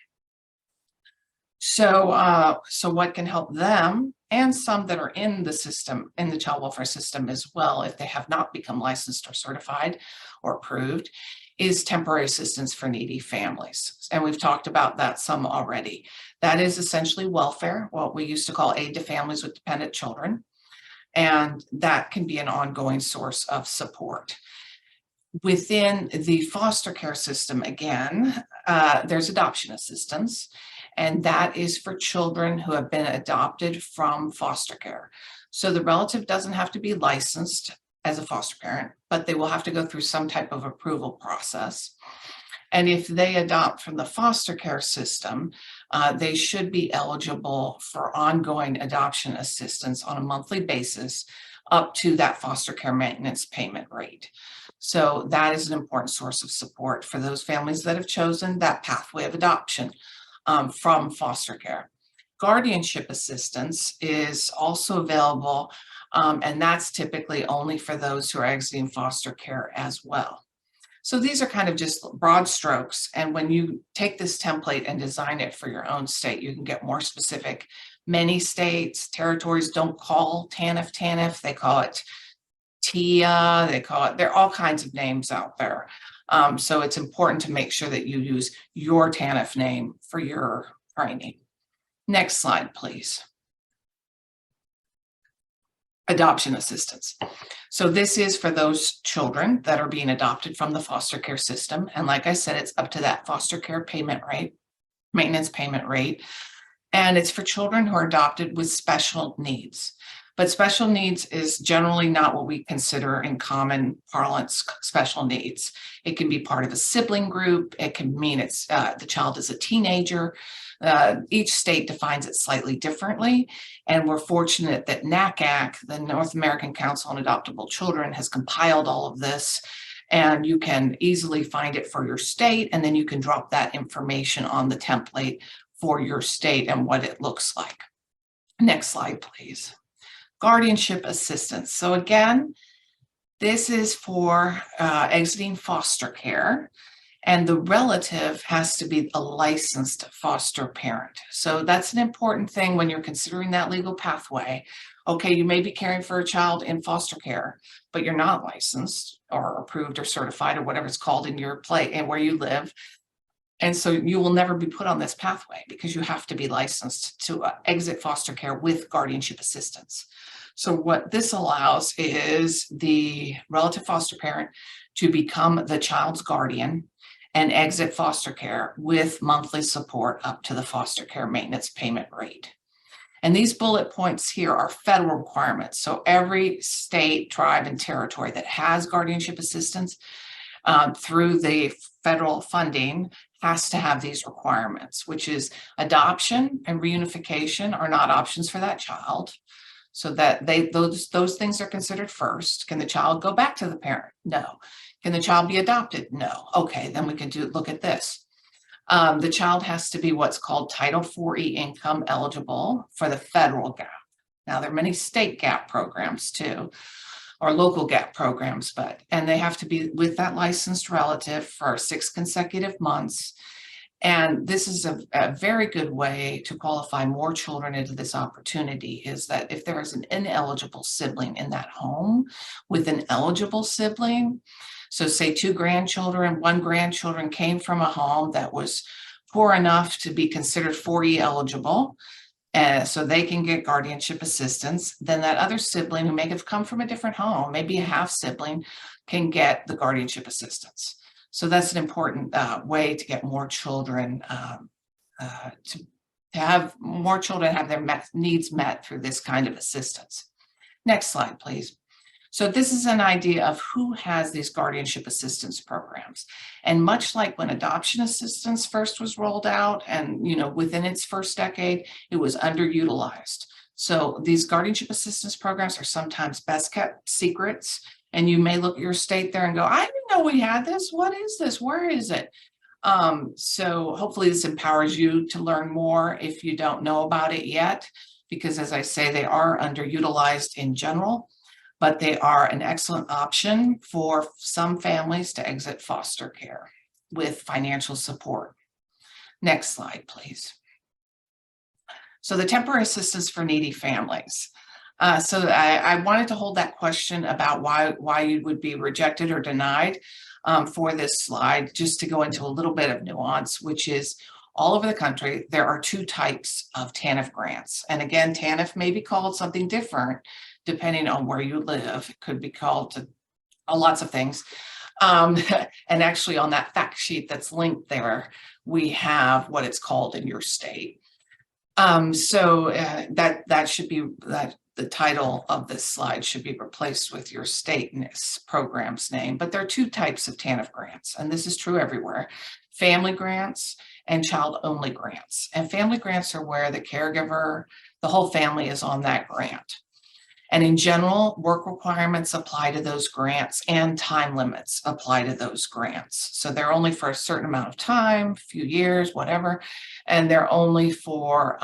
So what can help them, and some that are in the system, in the child welfare system as well, if they have not become licensed or certified or approved, is temporary assistance for needy families. And we've talked about that some already. That is essentially welfare, what we used to call aid to families with dependent children. And that can be an ongoing source of support. Within the foster care system, again, there's adoption assistance. And that is for children who have been adopted from foster care. So the relative doesn't have to be licensed as a foster parent, but they will have to go through some type of approval process. And if they adopt from the foster care system, they should be eligible for ongoing adoption assistance on a monthly basis up to that foster care maintenance payment rate. So that is an important source of support for those families that have chosen that pathway of adoption from foster care. Guardianship assistance is also available, and that's typically only for those who are exiting foster care as well. So these are kind of just broad strokes, and when you take this template and design it for your own state, you can get more specific. Many states, territories don't call TANF, they call it TIA, there are all kinds of names out there. So it's important to make sure that you use your TANF name for your training. Next slide, please. Adoption assistance. So this is for those children that are being adopted from the foster care system. And like I said, it's up to that foster care payment rate, maintenance payment rate. And it's for children who are adopted with special needs. But special needs is generally not what we consider in common parlance special needs. It can be part of a sibling group. It can mean it's the child is a teenager. Each state defines it slightly differently. And we're fortunate that NACAC, the North American Council on Adoptable Children, has compiled all of this. And you can easily find it for your state. And then you can drop that information on the template for your state and what it looks like. Next slide, please. Guardianship assistance. So again, this is for exiting foster care, and the relative has to be a licensed foster parent. So that's an important thing when you're considering that legal pathway. Okay, you may be caring for a child in foster care, but you're not licensed or approved or certified or whatever it's called in your place and where you live. And so you will never be put on this pathway because you have to be licensed to exit foster care with guardianship assistance. So what this allows is the relative foster parent to become the child's guardian and exit foster care with monthly support up to the foster care maintenance payment rate. And these bullet points here are federal requirements. So every state, tribe, and territory that has guardianship assistance through the federal funding has to have these requirements, which is adoption and reunification are not options for that child. So that those things are considered first. Can the child go back to the parent? No. Can the child be adopted? No. Okay, then we can look at this. The child has to be what's called Title IV-E income eligible for the federal gap. Now, there are many state gap programs too, or local gap programs, and they have to be with that licensed relative for 6 consecutive months. And this is a very good way to qualify more children into this opportunity, is that if there is an ineligible sibling in that home with an eligible sibling, so say 2 grandchildren, 1 grandchildren came from a home that was poor enough to be considered 4E eligible, so they can get guardianship assistance, then that other sibling who may have come from a different home, maybe a half sibling, can get the guardianship assistance. So that's an important way to get more children, to have more children have their needs met through this kind of assistance. Next slide, please. So this is an idea of who has these guardianship assistance programs. And much like when adoption assistance first was rolled out and, within its first decade, it was underutilized. So these guardianship assistance programs are sometimes best kept secrets. And you may look at your state there and go, I didn't know we had this. What is this? Where is it? So hopefully this empowers you to learn more if you don't know about it yet, because as I say, they are underutilized in general, but they are an excellent option for some families to exit foster care with financial support. Next slide, please. So the temporary assistance for needy families. So I wanted to hold that question about why you would be rejected or denied for this slide, just to go into a little bit of nuance, which is all over the country, there are 2 types of TANF grants. And again, TANF may be called something different depending on where you live. It could be called lots of things. And actually on that fact sheet that's linked there, we have what it's called in your state. So that should be the title of this slide should be replaced with your state program's name. But there are 2 types of TANF grants, and this is true everywhere: family grants and child-only grants. And family grants are where the caregiver, the whole family is on that grant. And in general, work requirements apply to those grants and time limits apply to those grants. So they're only for a certain amount of time, a few years, whatever, and they're only for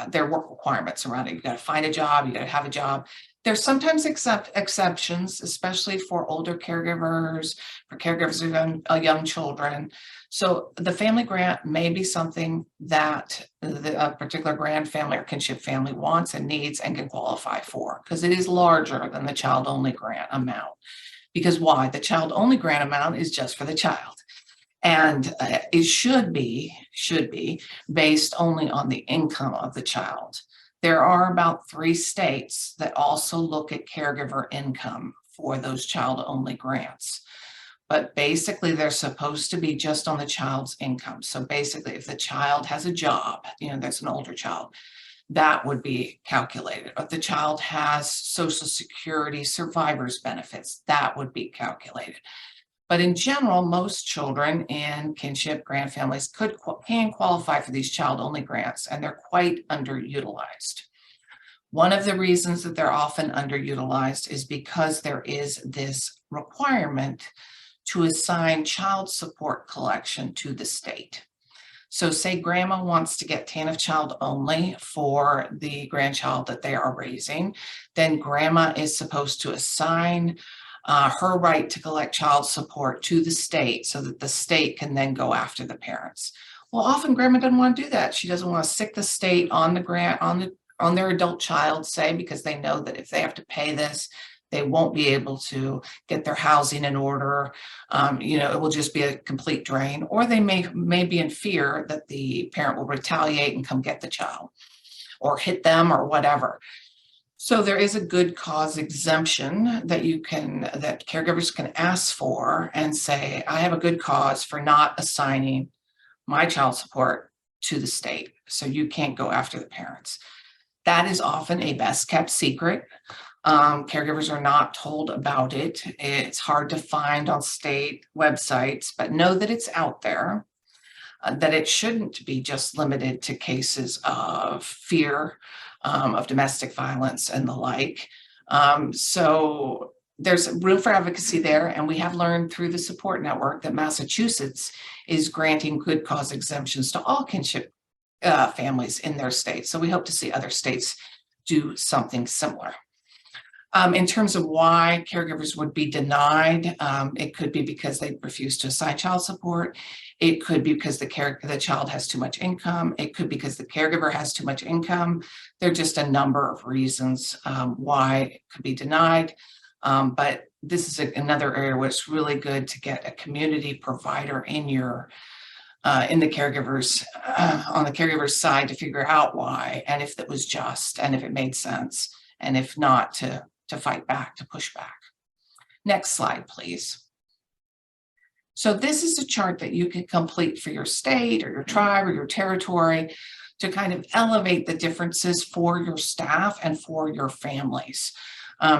there are work requirements around it. You got to find a job, you got to have a job. There's sometimes exceptions, especially for older caregivers, for caregivers of young children. So the family grant may be something that a particular grand family or kinship family wants and needs and can qualify for, because it is larger than the child only grant amount. Because why? The child only grant amount is just for the child. And it should be based only on the income of the child. There are about 3 states that also look at caregiver income for those child-only grants. But basically, they're supposed to be just on the child's income. So basically, if the child has a job, there's an older child, that would be calculated. If the child has Social Security survivors benefits, that would be calculated. But in general, most children in kinship grand families can qualify for these child-only grants, and they're quite underutilized. One of the reasons that they're often underutilized is because there is this requirement to assign child support collection to the state. So say grandma wants to get TANF child only for the grandchild that they are raising, then grandma is supposed to assign her right to collect child support to the state so that the state can then go after the parents. Well, often grandma doesn't want to do that. She doesn't want to sick the state on the grant, on their adult child, say, because they know that if they have to pay this, they won't be able to get their housing in order. It will just be a complete drain, or they may be in fear that the parent will retaliate and come get the child or hit them or whatever. So there is a good cause exemption that caregivers can ask for and say, I have a good cause for not assigning my child support to the state, so you can't go after the parents. That is often a best kept secret. Caregivers are not told about it. It's hard to find on state websites, but know that it's out there, that it shouldn't be just limited to cases of fear, of domestic violence and the like. So there's room for advocacy there. And we have learned through the support network that Massachusetts is granting good cause exemptions to all kinship families in their state. So we hope to see other states do something similar. In terms of why caregivers would be denied, it could be because they refuse to assign child support. It could be because the child has too much income. It could be because the caregiver has too much income. There are just a number of reasons why it could be denied. But this is another area where it's really good to get a community provider in the caregivers on the caregiver's side to figure out why, and if that was just, and if it made sense, and if not, to fight back, to push back. Next slide, please. So this is a chart that you can complete for your state or your tribe or your territory to kind of elevate the differences for your staff and for your families.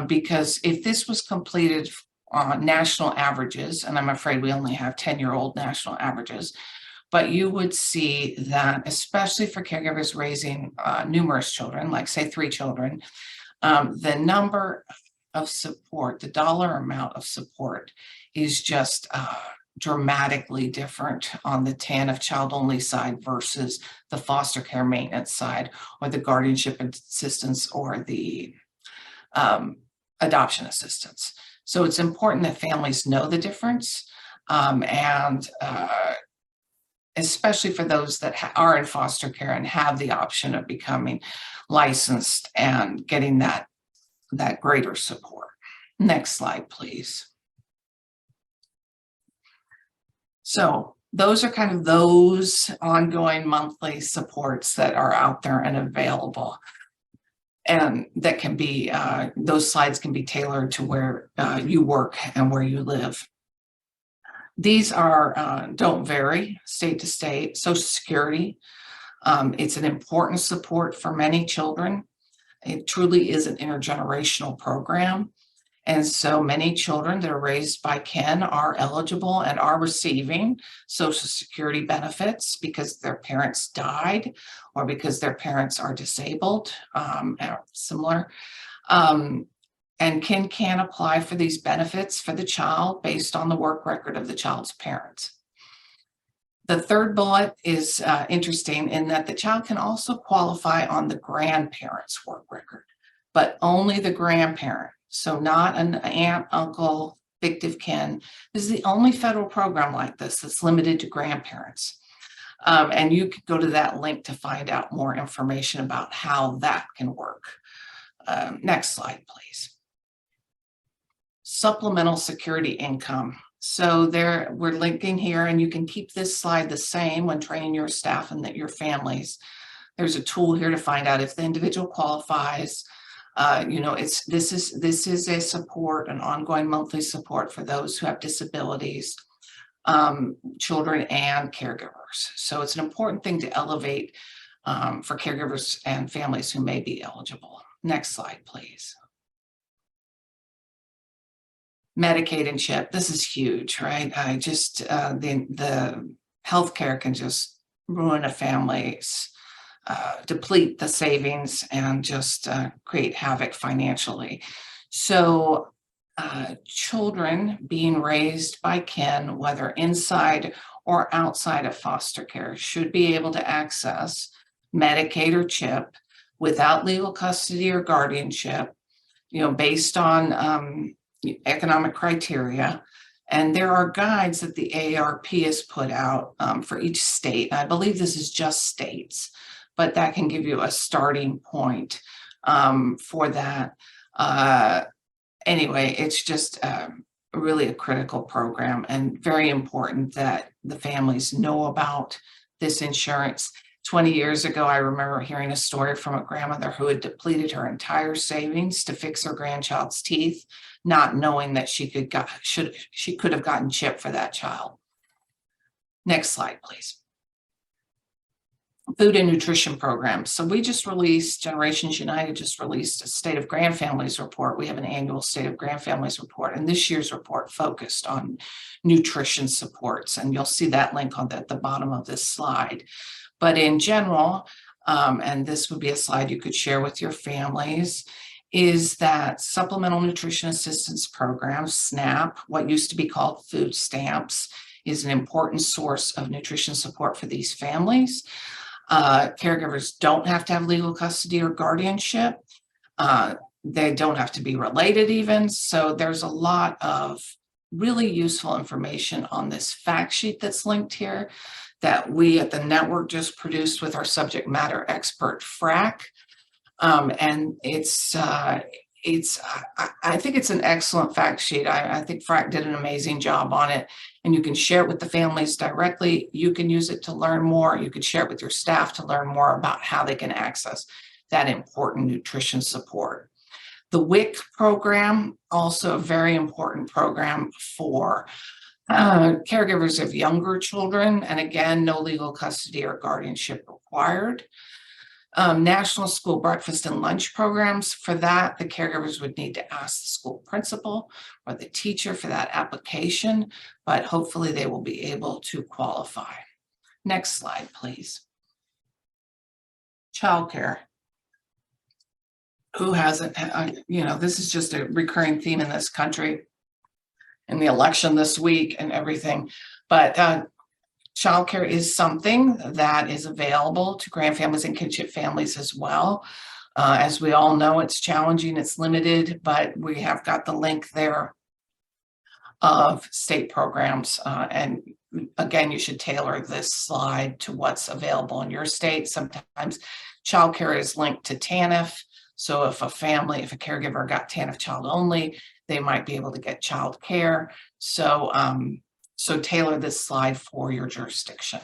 Because if this was completed on national averages, and I'm afraid we only have 10-year-old national averages, but you would see that, especially for caregivers raising numerous children, like say 3 children, the number of support, the dollar amount of support is just dramatically different on the TANF child only side versus the foster care maintenance side, or the guardianship assistance, or the adoption assistance. So it's important that families know the difference, and especially for those that are in foster care and have the option of becoming licensed and getting that greater support. Next slide, please. So those are kind of those ongoing monthly supports that are out there and available, and that can be, those slides can be tailored to where you work and where you live. These are don't vary state to state. Social Security, it's an important support for many children. It truly is an intergenerational program. And so many children that are raised by kin are eligible and are receiving Social Security benefits because their parents died or because their parents are disabled, similar. And kin can apply for these benefits for the child based on the work record of the child's parents. The third bullet is interesting in that the child can also qualify on the grandparent's work record, but only the grandparent. So not an aunt, uncle, fictive kin. This is the only federal program like this that's limited to grandparents. And you can go to that link to find out more information about how that can work. Next slide, please. Supplemental security income. So there, we're linking here, and you can keep this slide the same when training your staff and your families. There's a tool here to find out if the individual qualifies. This is a support, an ongoing monthly support for those who have disabilities, children and caregivers. So it's an important thing to elevate for caregivers and families who may be eligible. Next slide, please. Medicaid and CHIP, this is huge, right? The healthcare can just ruin a family's, deplete the savings, and just create havoc financially. So children being raised by kin, whether inside or outside of foster care, should be able to access Medicaid or CHIP without legal custody or guardianship, based on economic criteria. And there are guides that the AARP has put out for each state. I believe this is just states, but that can give you a starting point for that. Anyway, it's just really a critical program, and very important that the families know about this insurance. 20 years ago, I remember hearing a story from a grandmother who had depleted her entire savings to fix her grandchild's teeth, not knowing that she could have gotten CHIP for that child. Next slide, please. Food and nutrition programs. So we just released, Generations United just released a State of Grandfamilies report. We have an annual State of Grandfamilies report, and this year's report focused on nutrition supports, and you'll see that link at the bottom of this slide. But in general, and this would be a slide you could share with your families, is that Supplemental Nutrition Assistance Program, SNAP, what used to be called food stamps, is an important source of nutrition support for these families. Caregivers don't have to have legal custody or guardianship. They don't have to be related even. So there's a lot of really useful information on this fact sheet that's linked here that we at the network just produced with our subject matter expert, Frack. And I think it's an excellent fact sheet. I think Frack did an amazing job on it, and you can share it with the families directly. You can use it to learn more. You could share it with your staff to learn more about how they can access that important nutrition support. The WIC program, also a very important program for caregivers of younger children, and again, no legal custody or guardianship required. National school breakfast and lunch programs. For that, the caregivers would need to ask the school principal or the teacher for that application, but hopefully they will be able to qualify. Next slide, please. Childcare. Who hasn't, this is just a recurring theme in this country, in the election this week and everything, but childcare is something that is available to grandfamilies and kinship families as well. As we all know, it's challenging, it's limited, but we have got the link there of state programs. And again, you should tailor this slide to what's available in your state. Sometimes childcare is linked to TANF. So if a caregiver got TANF child only, they might be able to get child care. So tailor this slide for your jurisdiction.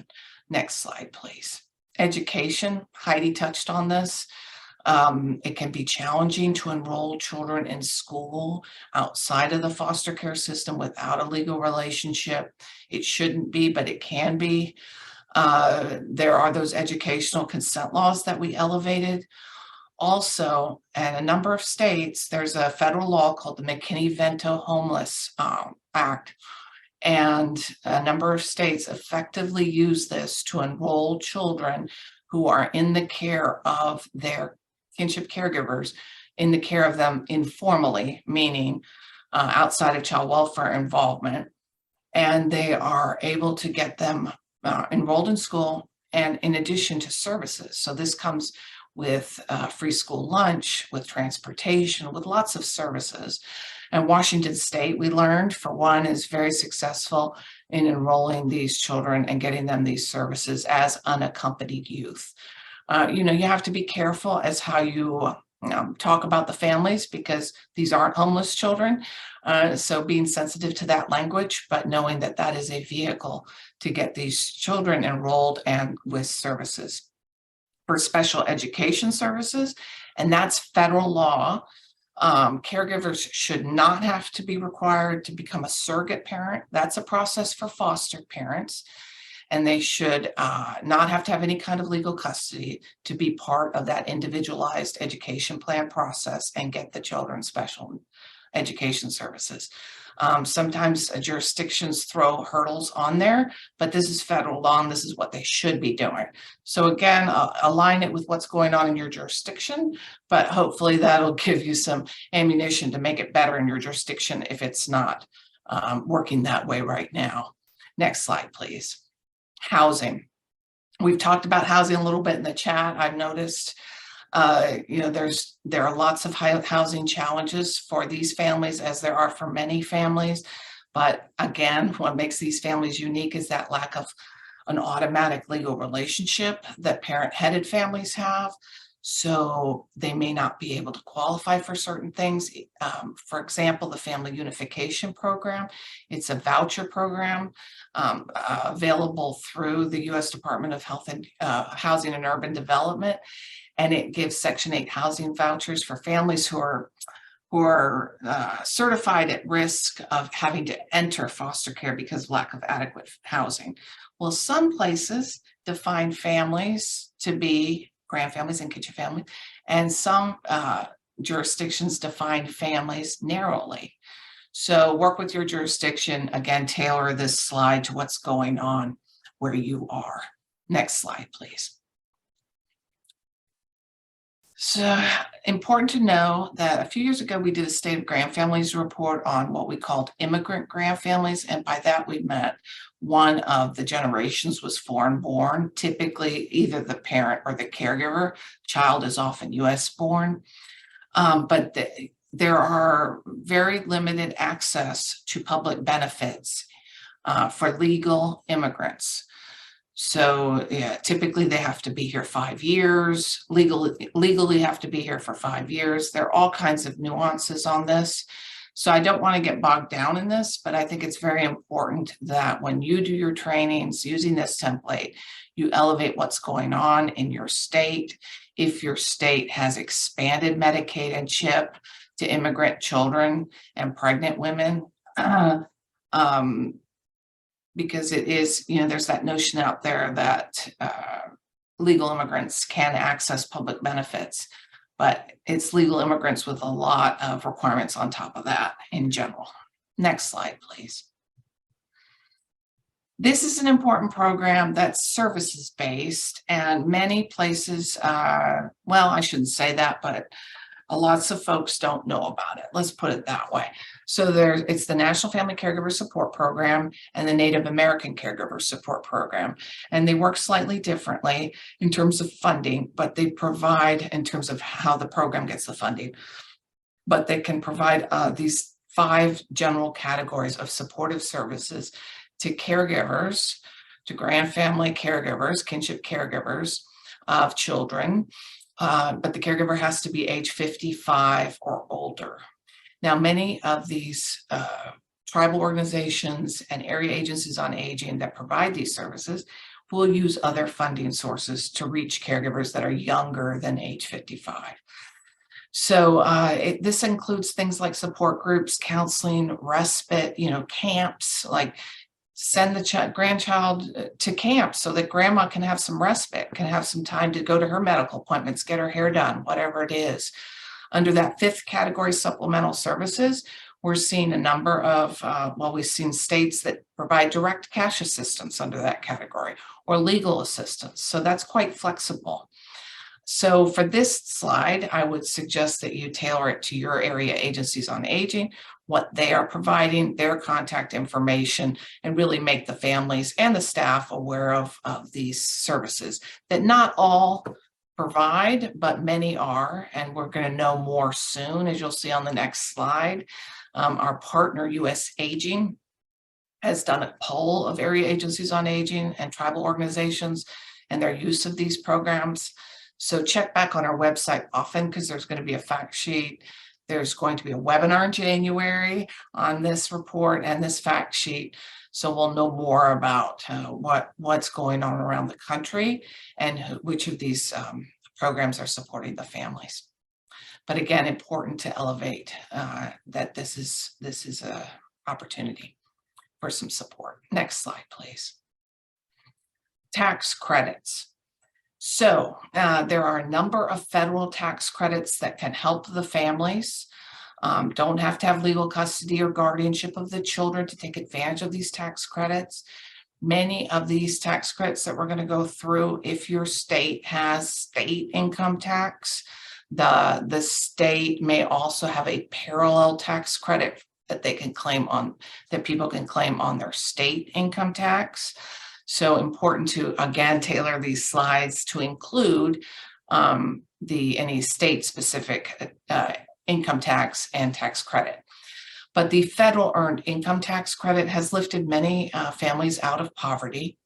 Next slide, please. Education, Heidi touched on this. It can be challenging to enroll children in school outside of the foster care system without a legal relationship. It shouldn't be, but it can be. There are those educational consent laws that we elevated. Also, in a number of states, there's a federal law called the McKinney-Vento Homeless Act. And a number of states effectively use this to enroll children who are in the care of their kinship caregivers, in the care of them informally, meaning outside of child welfare involvement. And they are able to get them enrolled in school, and in addition to services. So this comes with free school lunch, with transportation, with lots of services. And Washington State, we learned, for one, is very successful in enrolling these children and getting them these services as unaccompanied youth. You have to be careful as how you talk about the families, because these aren't homeless children. So being sensitive to that language, but knowing that that is a vehicle to get these children enrolled and with services. For special education services, and that's federal law, caregivers should not have to be required to become a surrogate parent. That's a process for foster parents. And they should not have to have any kind of legal custody to be part of that individualized education plan process and get the children special education services. Sometimes jurisdictions throw hurdles on there, but this is federal law and this is what they should be doing. So again, align it with what's going on in your jurisdiction, but hopefully that'll give you some ammunition to make it better in your jurisdiction if it's not working that way right now. Next slide, please. Housing. We've talked about housing a little bit in the chat. I've noticed there are lots of housing challenges for these families, as there are for many families. But again, what makes these families unique is that lack of an automatic legal relationship that parent-headed families have. So they may not be able to qualify for certain things. For example, the Family Unification Program, it's a voucher program available through the U.S. Department of Health and Housing and Urban Development. And it gives Section 8 housing vouchers for families who are certified at risk of having to enter foster care because of lack of adequate housing. Well, some places define families to be grandfamilies and kinship families, and some jurisdictions define families narrowly. So work with your jurisdiction. Again, tailor this slide to what's going on where you are. Next slide, please. So important to know that a few years ago, we did a State of Grandfamilies report on what we called immigrant grandfamilies. And by that, we meant one of the generations was foreign born, typically either the parent or the caregiver. Child is often US born. But there are very limited access to public benefits for legal immigrants. So yeah, typically they have to be here 5 years, legally have to be here for 5 years. There are all kinds of nuances on this. So I don't want to get bogged down in this, but I think it's very important that when you do your trainings using this template, you elevate what's going on in your state. If your state has expanded Medicaid and CHIP to immigrant children and pregnant women, because it is, there's that notion out there that legal immigrants can access public benefits, but it's legal immigrants with a lot of requirements on top of that in general. Next slide, please. This is an important program that's services-based, and many places, well, I shouldn't say that, but lots of folks don't know about it. Let's put it that way. So it's the National Family Caregiver Support Program and the Native American Caregiver Support Program. And they work slightly differently in terms of funding, but they provide in terms of how the program gets the funding. But they can provide these 5 general categories of supportive services to caregivers, to grandfamily caregivers, kinship caregivers of children. But the caregiver has to be age 55 or older. Now, many of these tribal organizations and area agencies on aging that provide these services will use other funding sources to reach caregivers that are younger than age 55. So this includes things like support groups, counseling, respite, camps, like send the grandchild to camp so that grandma can have some respite, can have some time to go to her medical appointments, get her hair done, whatever it is. Under that 5th category, supplemental services, we're seeing a number of, we've seen states that provide direct cash assistance under that category or legal assistance. So that's quite flexible. So for this slide, I would suggest that you tailor it to your area agencies on aging, what they are providing, their contact information, and really make the families and the staff aware of these services that not all provide, but many are, and we're going to know more soon, as you'll see on the next slide. Our partner, US Aging, has done a poll of area agencies on aging and tribal organizations and their use of these programs. So check back on our website often, because there's going to be a fact sheet. There's going to be a webinar in January on this report and this fact sheet. So we'll know more about what's going on around the country and which of these programs are supporting the families. But again, important to elevate that this is a opportunity for some support. Next slide, please. Tax credits. So there are a number of federal tax credits that can help the families. Don't have to have legal custody or guardianship of the children to take advantage of these tax credits. Many of these tax credits that we're going to go through, if your state has state income tax, the state may also have a parallel tax credit that they can claim on, that people can claim on their state income tax. So important to, again, tailor these slides to include any state-specific income tax and tax credit. But the federal earned income tax credit has lifted many families out of poverty.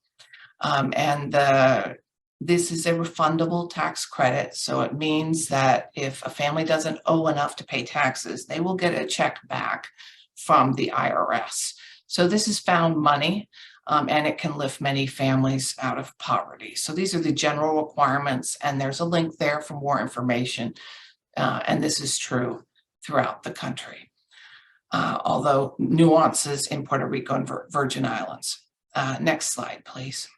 This is a refundable tax credit. So it means that if a family doesn't owe enough to pay taxes, they will get a check back from the IRS. So this is found money. And it can lift many families out of poverty. So these are the general requirements, and there's a link there for more information. And this is true throughout the country, although nuances in Puerto Rico and Virgin Islands. Next slide, please.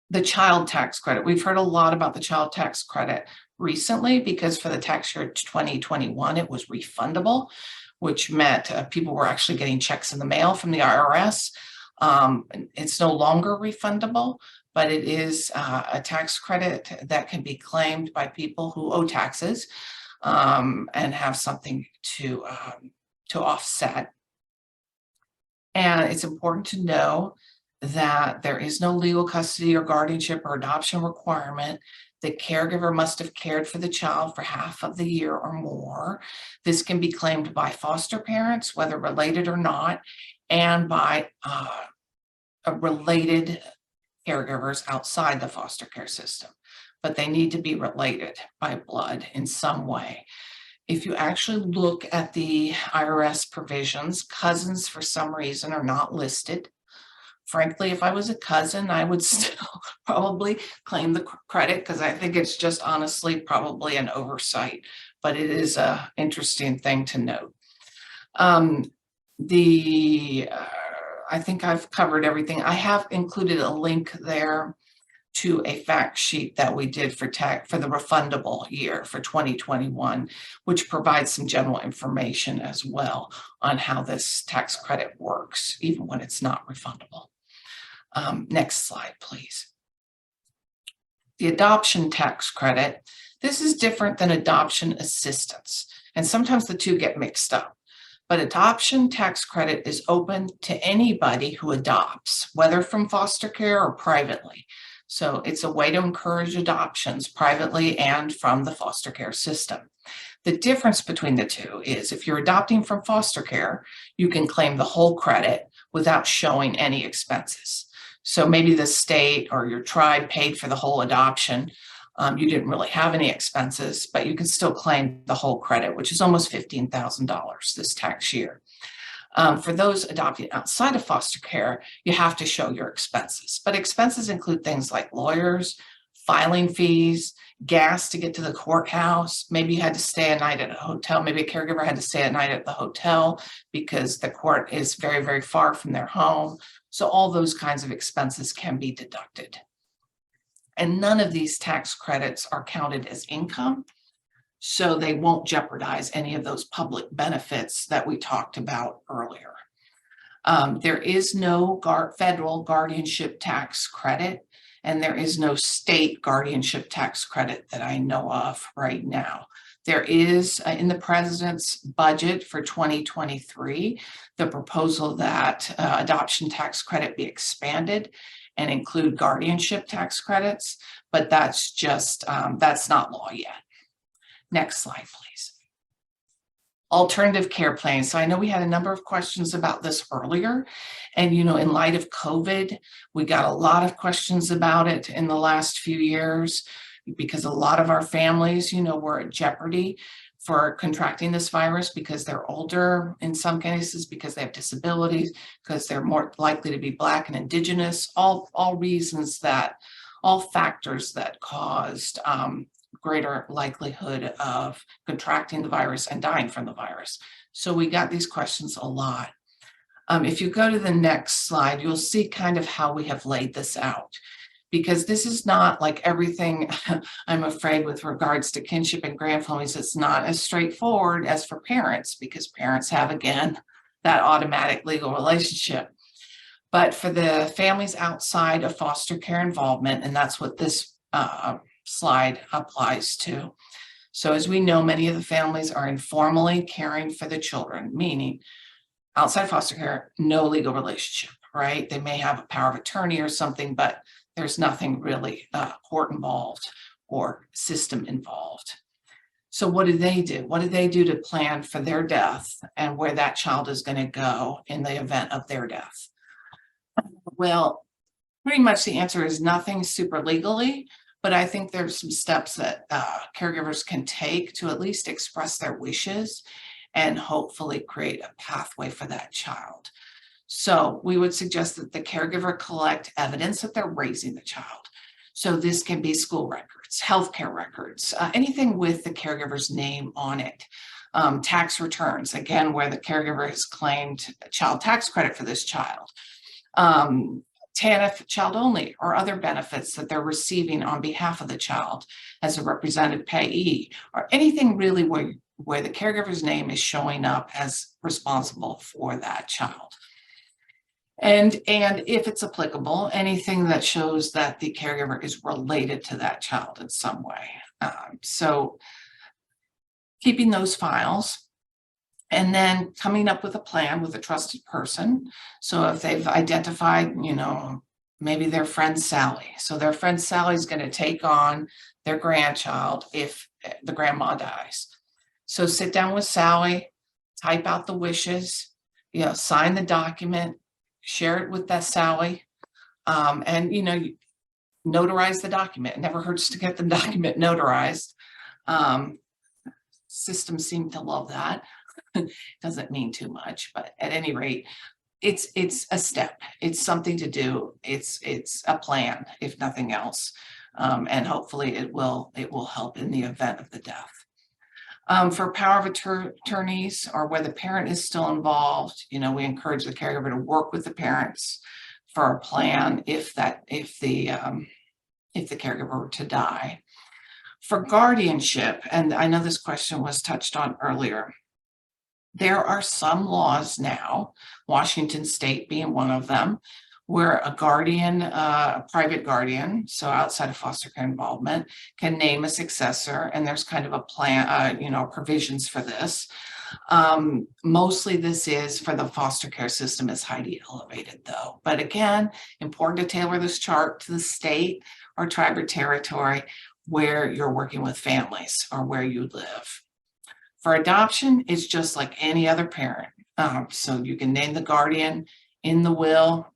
The child tax credit. We've heard a lot about the child tax credit recently because for the tax year 2021, it was refundable, which meant people were actually getting checks in the mail from the IRS. It's no longer refundable, but it is a tax credit that can be claimed by people who owe taxes and have something to offset. And it's important to know that there is no legal custody or guardianship or adoption requirement. The caregiver must have cared for the child for half of the year or more. This can be claimed by foster parents, whether related or not, and by related caregivers outside the foster care system, but they need to be related by blood in some way. If you actually look at the IRS provisions, cousins for some reason are not listed. Frankly, if I was a cousin, I would still probably claim the credit because I think it's just honestly probably an oversight, but it is an interesting thing to note. I think I've covered everything. I have included a link there to a fact sheet that we did for the refundable year for 2021, which provides some general information as well on how this tax credit works, even when it's not refundable. Next slide, please. The adoption tax credit. This is different than adoption assistance, and sometimes the two get mixed up. But adoption tax credit is open to anybody who adopts, whether from foster care or privately. So it's a way to encourage adoptions privately and from the foster care system. The difference between the two is if you're adopting from foster care, you can claim the whole credit without showing any expenses. So maybe the state or your tribe paid for the whole adoption. You didn't really have any expenses, but you can still claim the whole credit, which is almost $15,000 this tax year. For those adopting outside of foster care, you have to show your expenses, but expenses include things like lawyers, filing fees, gas to get to the courthouse. Maybe you had to stay a night at a hotel. Maybe a caregiver had to stay a night at the hotel because the court is very, very far from their home. So all those kinds of expenses can be deducted. And none of these tax credits are counted as income, so they won't jeopardize any of those public benefits that we talked about earlier. There is no federal guardianship tax credit, and there is no state guardianship tax credit that I know of right now. There is in the president's budget for 2023, the proposal that adoption tax credit be expanded and include guardianship tax credits, but that's just, that's not law yet. Next slide, please. Alternative care plans. So I know we had a number of questions about this earlier, and in light of COVID, we got a lot of questions about it in the last few years because a lot of our families, were at jeopardy for contracting this virus because they're older in some cases, because they have disabilities, because they're more likely to be Black and Indigenous, all factors that caused greater likelihood of contracting the virus and dying from the virus. So we got these questions a lot. If you go to the next slide, you'll see kind of how we have laid this out, because this is not like everything, I'm afraid, with regards to kinship and grandfamilies. It's not as straightforward as for parents, because parents have, again, that automatic legal relationship. But for the families outside of foster care involvement, and that's what this slide applies to. So as we know, many of the families are informally caring for the children, meaning outside foster care, no legal relationship, right? They may have a power of attorney or something, but there's nothing really court involved or system involved. So what do they do? What do they do to plan for their death and where that child is going to go in the event of their death? Well, pretty much the answer is nothing super legally, but I think there's some steps that caregivers can take to at least express their wishes and hopefully create a pathway for that child. So we would suggest that the caregiver collect evidence that they're raising the child. So this can be school records, healthcare records, anything with the caregiver's name on it. Tax returns, again, where the caregiver has claimed child tax credit for this child. TANF child only or other benefits that they're receiving on behalf of the child as a represented payee, or anything really where the caregiver's name is showing up as responsible for that child. And if it's applicable, anything that shows that the caregiver is related to that child in some way. So keeping those files, and then coming up with a plan with a trusted person. So if they've identified, maybe their friend Sally. So their friend Sally is going to take on their grandchild if the grandma dies. So sit down with Sally, type out the wishes, sign the document, share it with that Sally, and notarize the document. It never hurts to get the document notarized. Systems seem to love that. Doesn't mean too much, but at any rate, it's a step. It's something to do. It's a plan, if nothing else, and hopefully it will help in the event of the death. For power of attorneys, or where the parent is still involved, we encourage the caregiver to work with the parents for a plan if the caregiver were to die. For guardianship, and I know this question was touched on earlier, there are some laws now, Washington State being one of them, where a guardian, a private guardian, so outside of foster care involvement, can name a successor, and there's kind of a plan, provisions for this. Mostly this is for the foster care system, as Heidi elevated though. But again, important to tailor this chart to the state or tribe or territory where you're working with families or where you live. For adoption, it's just like any other parent. So you can name the guardian in the will,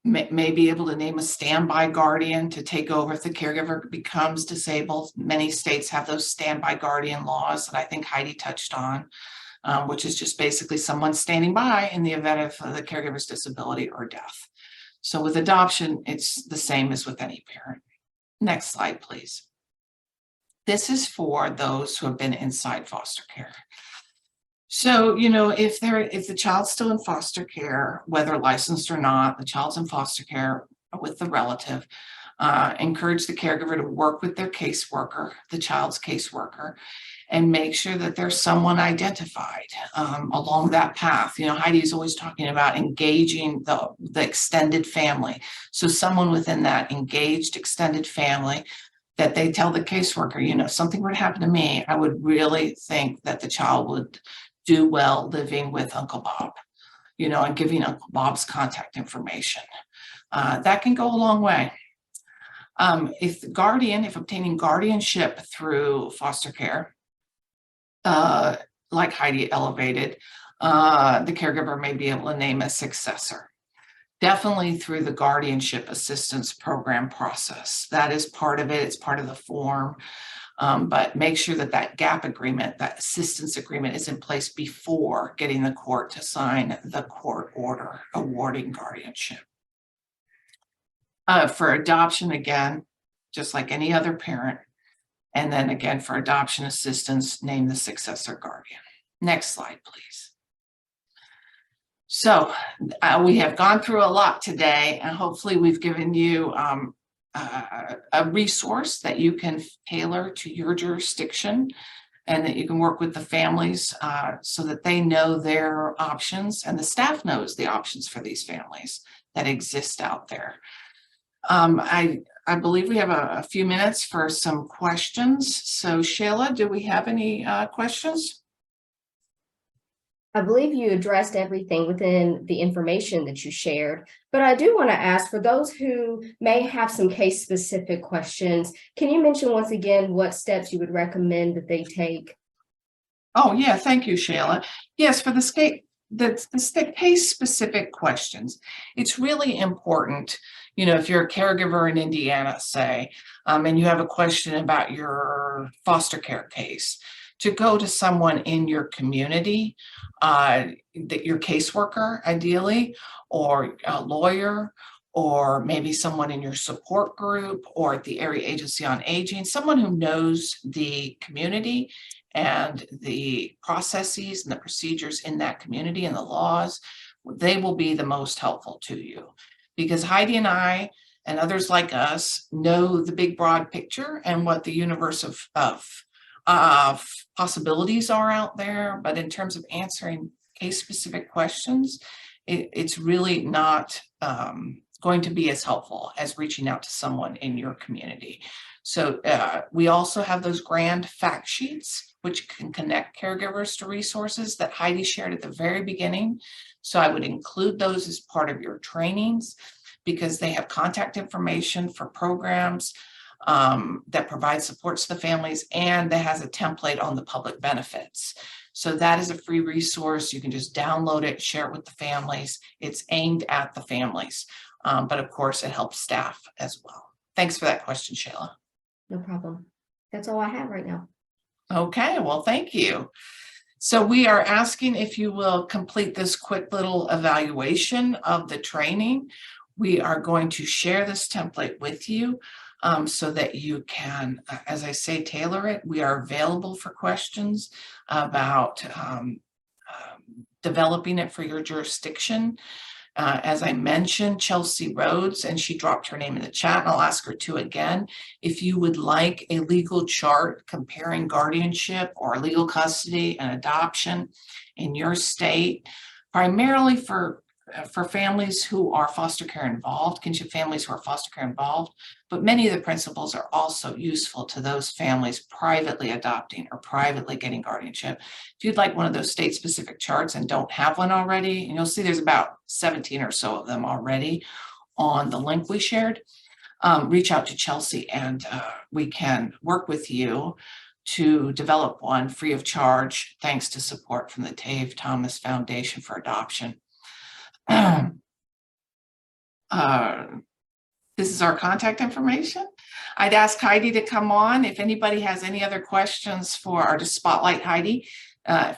may be able to name a standby guardian to take over if the caregiver becomes disabled. Many states have those standby guardian laws that I think Heidi touched on, which is just basically someone standing by in the event of the caregiver's disability or death. So with adoption, it's the same as with any parent. Next slide, please. This is for those who have been inside foster care. So, if the child's still in foster care, whether licensed or not, the child's in foster care with the relative, encourage the caregiver to work with their caseworker, the child's caseworker, and make sure that there's someone identified along that path. You know, Heidi's always talking about engaging the extended family. So someone within that engaged extended family, that they tell the caseworker, you know, something were to happen to me, I would really think that the child would do well living with Uncle Bob, you know, and giving Uncle Bob's contact information. That can go a long way. If obtaining guardianship through foster care, like Heidi elevated, the caregiver may be able to name a successor. Definitely through the guardianship assistance program process. That is part of it. It's part of the form. But make sure that that gap agreement, that assistance agreement, is in place before getting the court to sign the court order awarding guardianship. For adoption, again, just like any other parent. And then again, for adoption assistance, name the successor guardian. Next slide, please. So we have gone through a lot today, and hopefully we've given you a resource that you can tailor to your jurisdiction, and that you can work with the families so that they know their options, and the staff knows the options for these families that exist out there. I believe we have a few minutes for some questions. So Shayla, do we have any questions? I believe you addressed everything within the information that you shared, but I do want to ask, for those who may have some case-specific questions, can you mention once again what steps you would recommend that they take? Oh, yeah, thank you, Shayla. Yes, for the case-specific questions, it's really important, you know, if you're a caregiver in Indiana, say, and you have a question about your foster care case, to go to someone in your community, that your caseworker, ideally, or a lawyer, or maybe someone in your support group or at the Area Agency on Aging, someone who knows the community and the processes and the procedures in that community and the laws. They will be the most helpful to you, because Heidi and I and others like us know the big broad picture and what the universe of possibilities are out there. But in terms of answering case-specific questions, it's really not going to be as helpful as reaching out to someone in your community. So we also have those grand fact sheets, which can connect caregivers to resources that Heidi shared at the very beginning. So I would include those as part of your trainings, because they have contact information for programs that provide supports to the families, and that has a template on the public benefits. So that is a free resource. You can just download it, share it with the families. It's aimed at the families, but of course it helps staff as well. Thanks for that question, Shayla. No problem. That's all I have right now. Okay, well, thank you. So we are asking if you will complete this quick little evaluation of the training. We are going to share this template with you so that you can, as I say, tailor it. We are available for questions about developing it for your jurisdiction. As I mentioned, Chelsea Rhodes, and she dropped her name in the chat, and I'll ask her to again, if you would like a legal chart comparing guardianship or legal custody and adoption in your state, primarily for families who are foster care involved, kinship families who are foster care involved, but many of the principles are also useful to those families privately adopting or privately getting guardianship. If you'd like one of those state-specific charts and don't have one already, and you'll see there's about 17 or so of them already on the link we shared, reach out to Chelsea and we can work with you to develop one free of charge, thanks to support from the Tave Thomas Foundation for Adoption. This is our contact information. I'd ask Heidi to come on if anybody has any other questions or to spotlight Heidi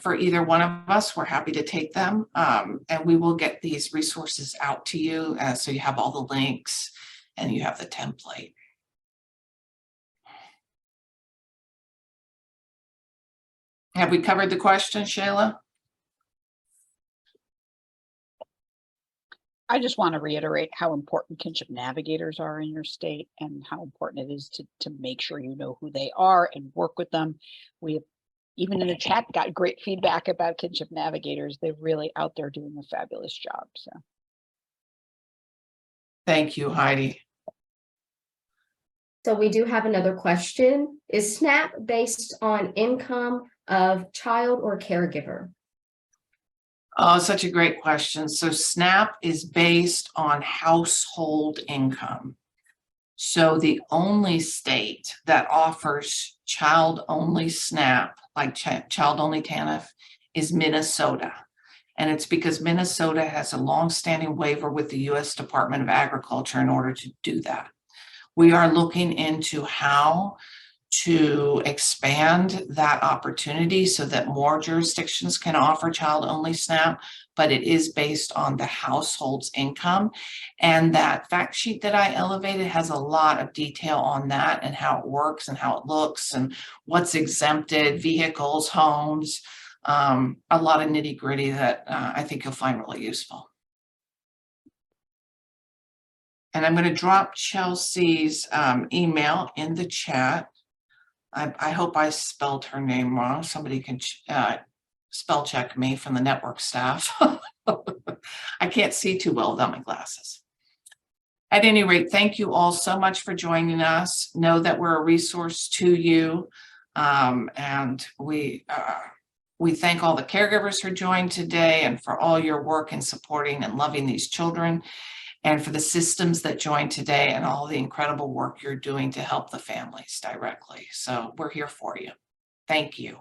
for either one of us. We're happy to take them, and we will get these resources out to you so you have all the links and you have the template. Have we covered the question, Shayla? I just want to reiterate how important kinship navigators are in your state, and how important it is to make sure you know who they are and work with them. We have even in the chat, got great feedback about kinship navigators. They're really out there doing a fabulous job. So Thank you, Heidi. So we do have another question. Is SNAP based on income of child or caregiver? Oh, such a great question. So SNAP is based on household income. So the only state that offers child-only SNAP, like child-only TANF, is Minnesota. And it's because Minnesota has a longstanding waiver with the U.S. Department of Agriculture in order to do that. We are looking into how to expand that opportunity so that more jurisdictions can offer child-only SNAP, but it is based on the household's income. And that fact sheet that I elevated has a lot of detail on that and how it works and how it looks and what's exempted, vehicles, homes, a lot of nitty-gritty that I think you'll find really useful. And I'm going to drop Chelsea's email in the chat. I hope I spelled her name wrong. Somebody can spell check me from the network staff. I can't see too well without my glasses. At any rate, thank you all so much for joining us. Know that we're a resource to you. And we thank all the caregivers who joined today and for all your work in supporting and loving these children, and for the systems that joined today and all the incredible work you're doing to help the families directly. So we're here for you. Thank you.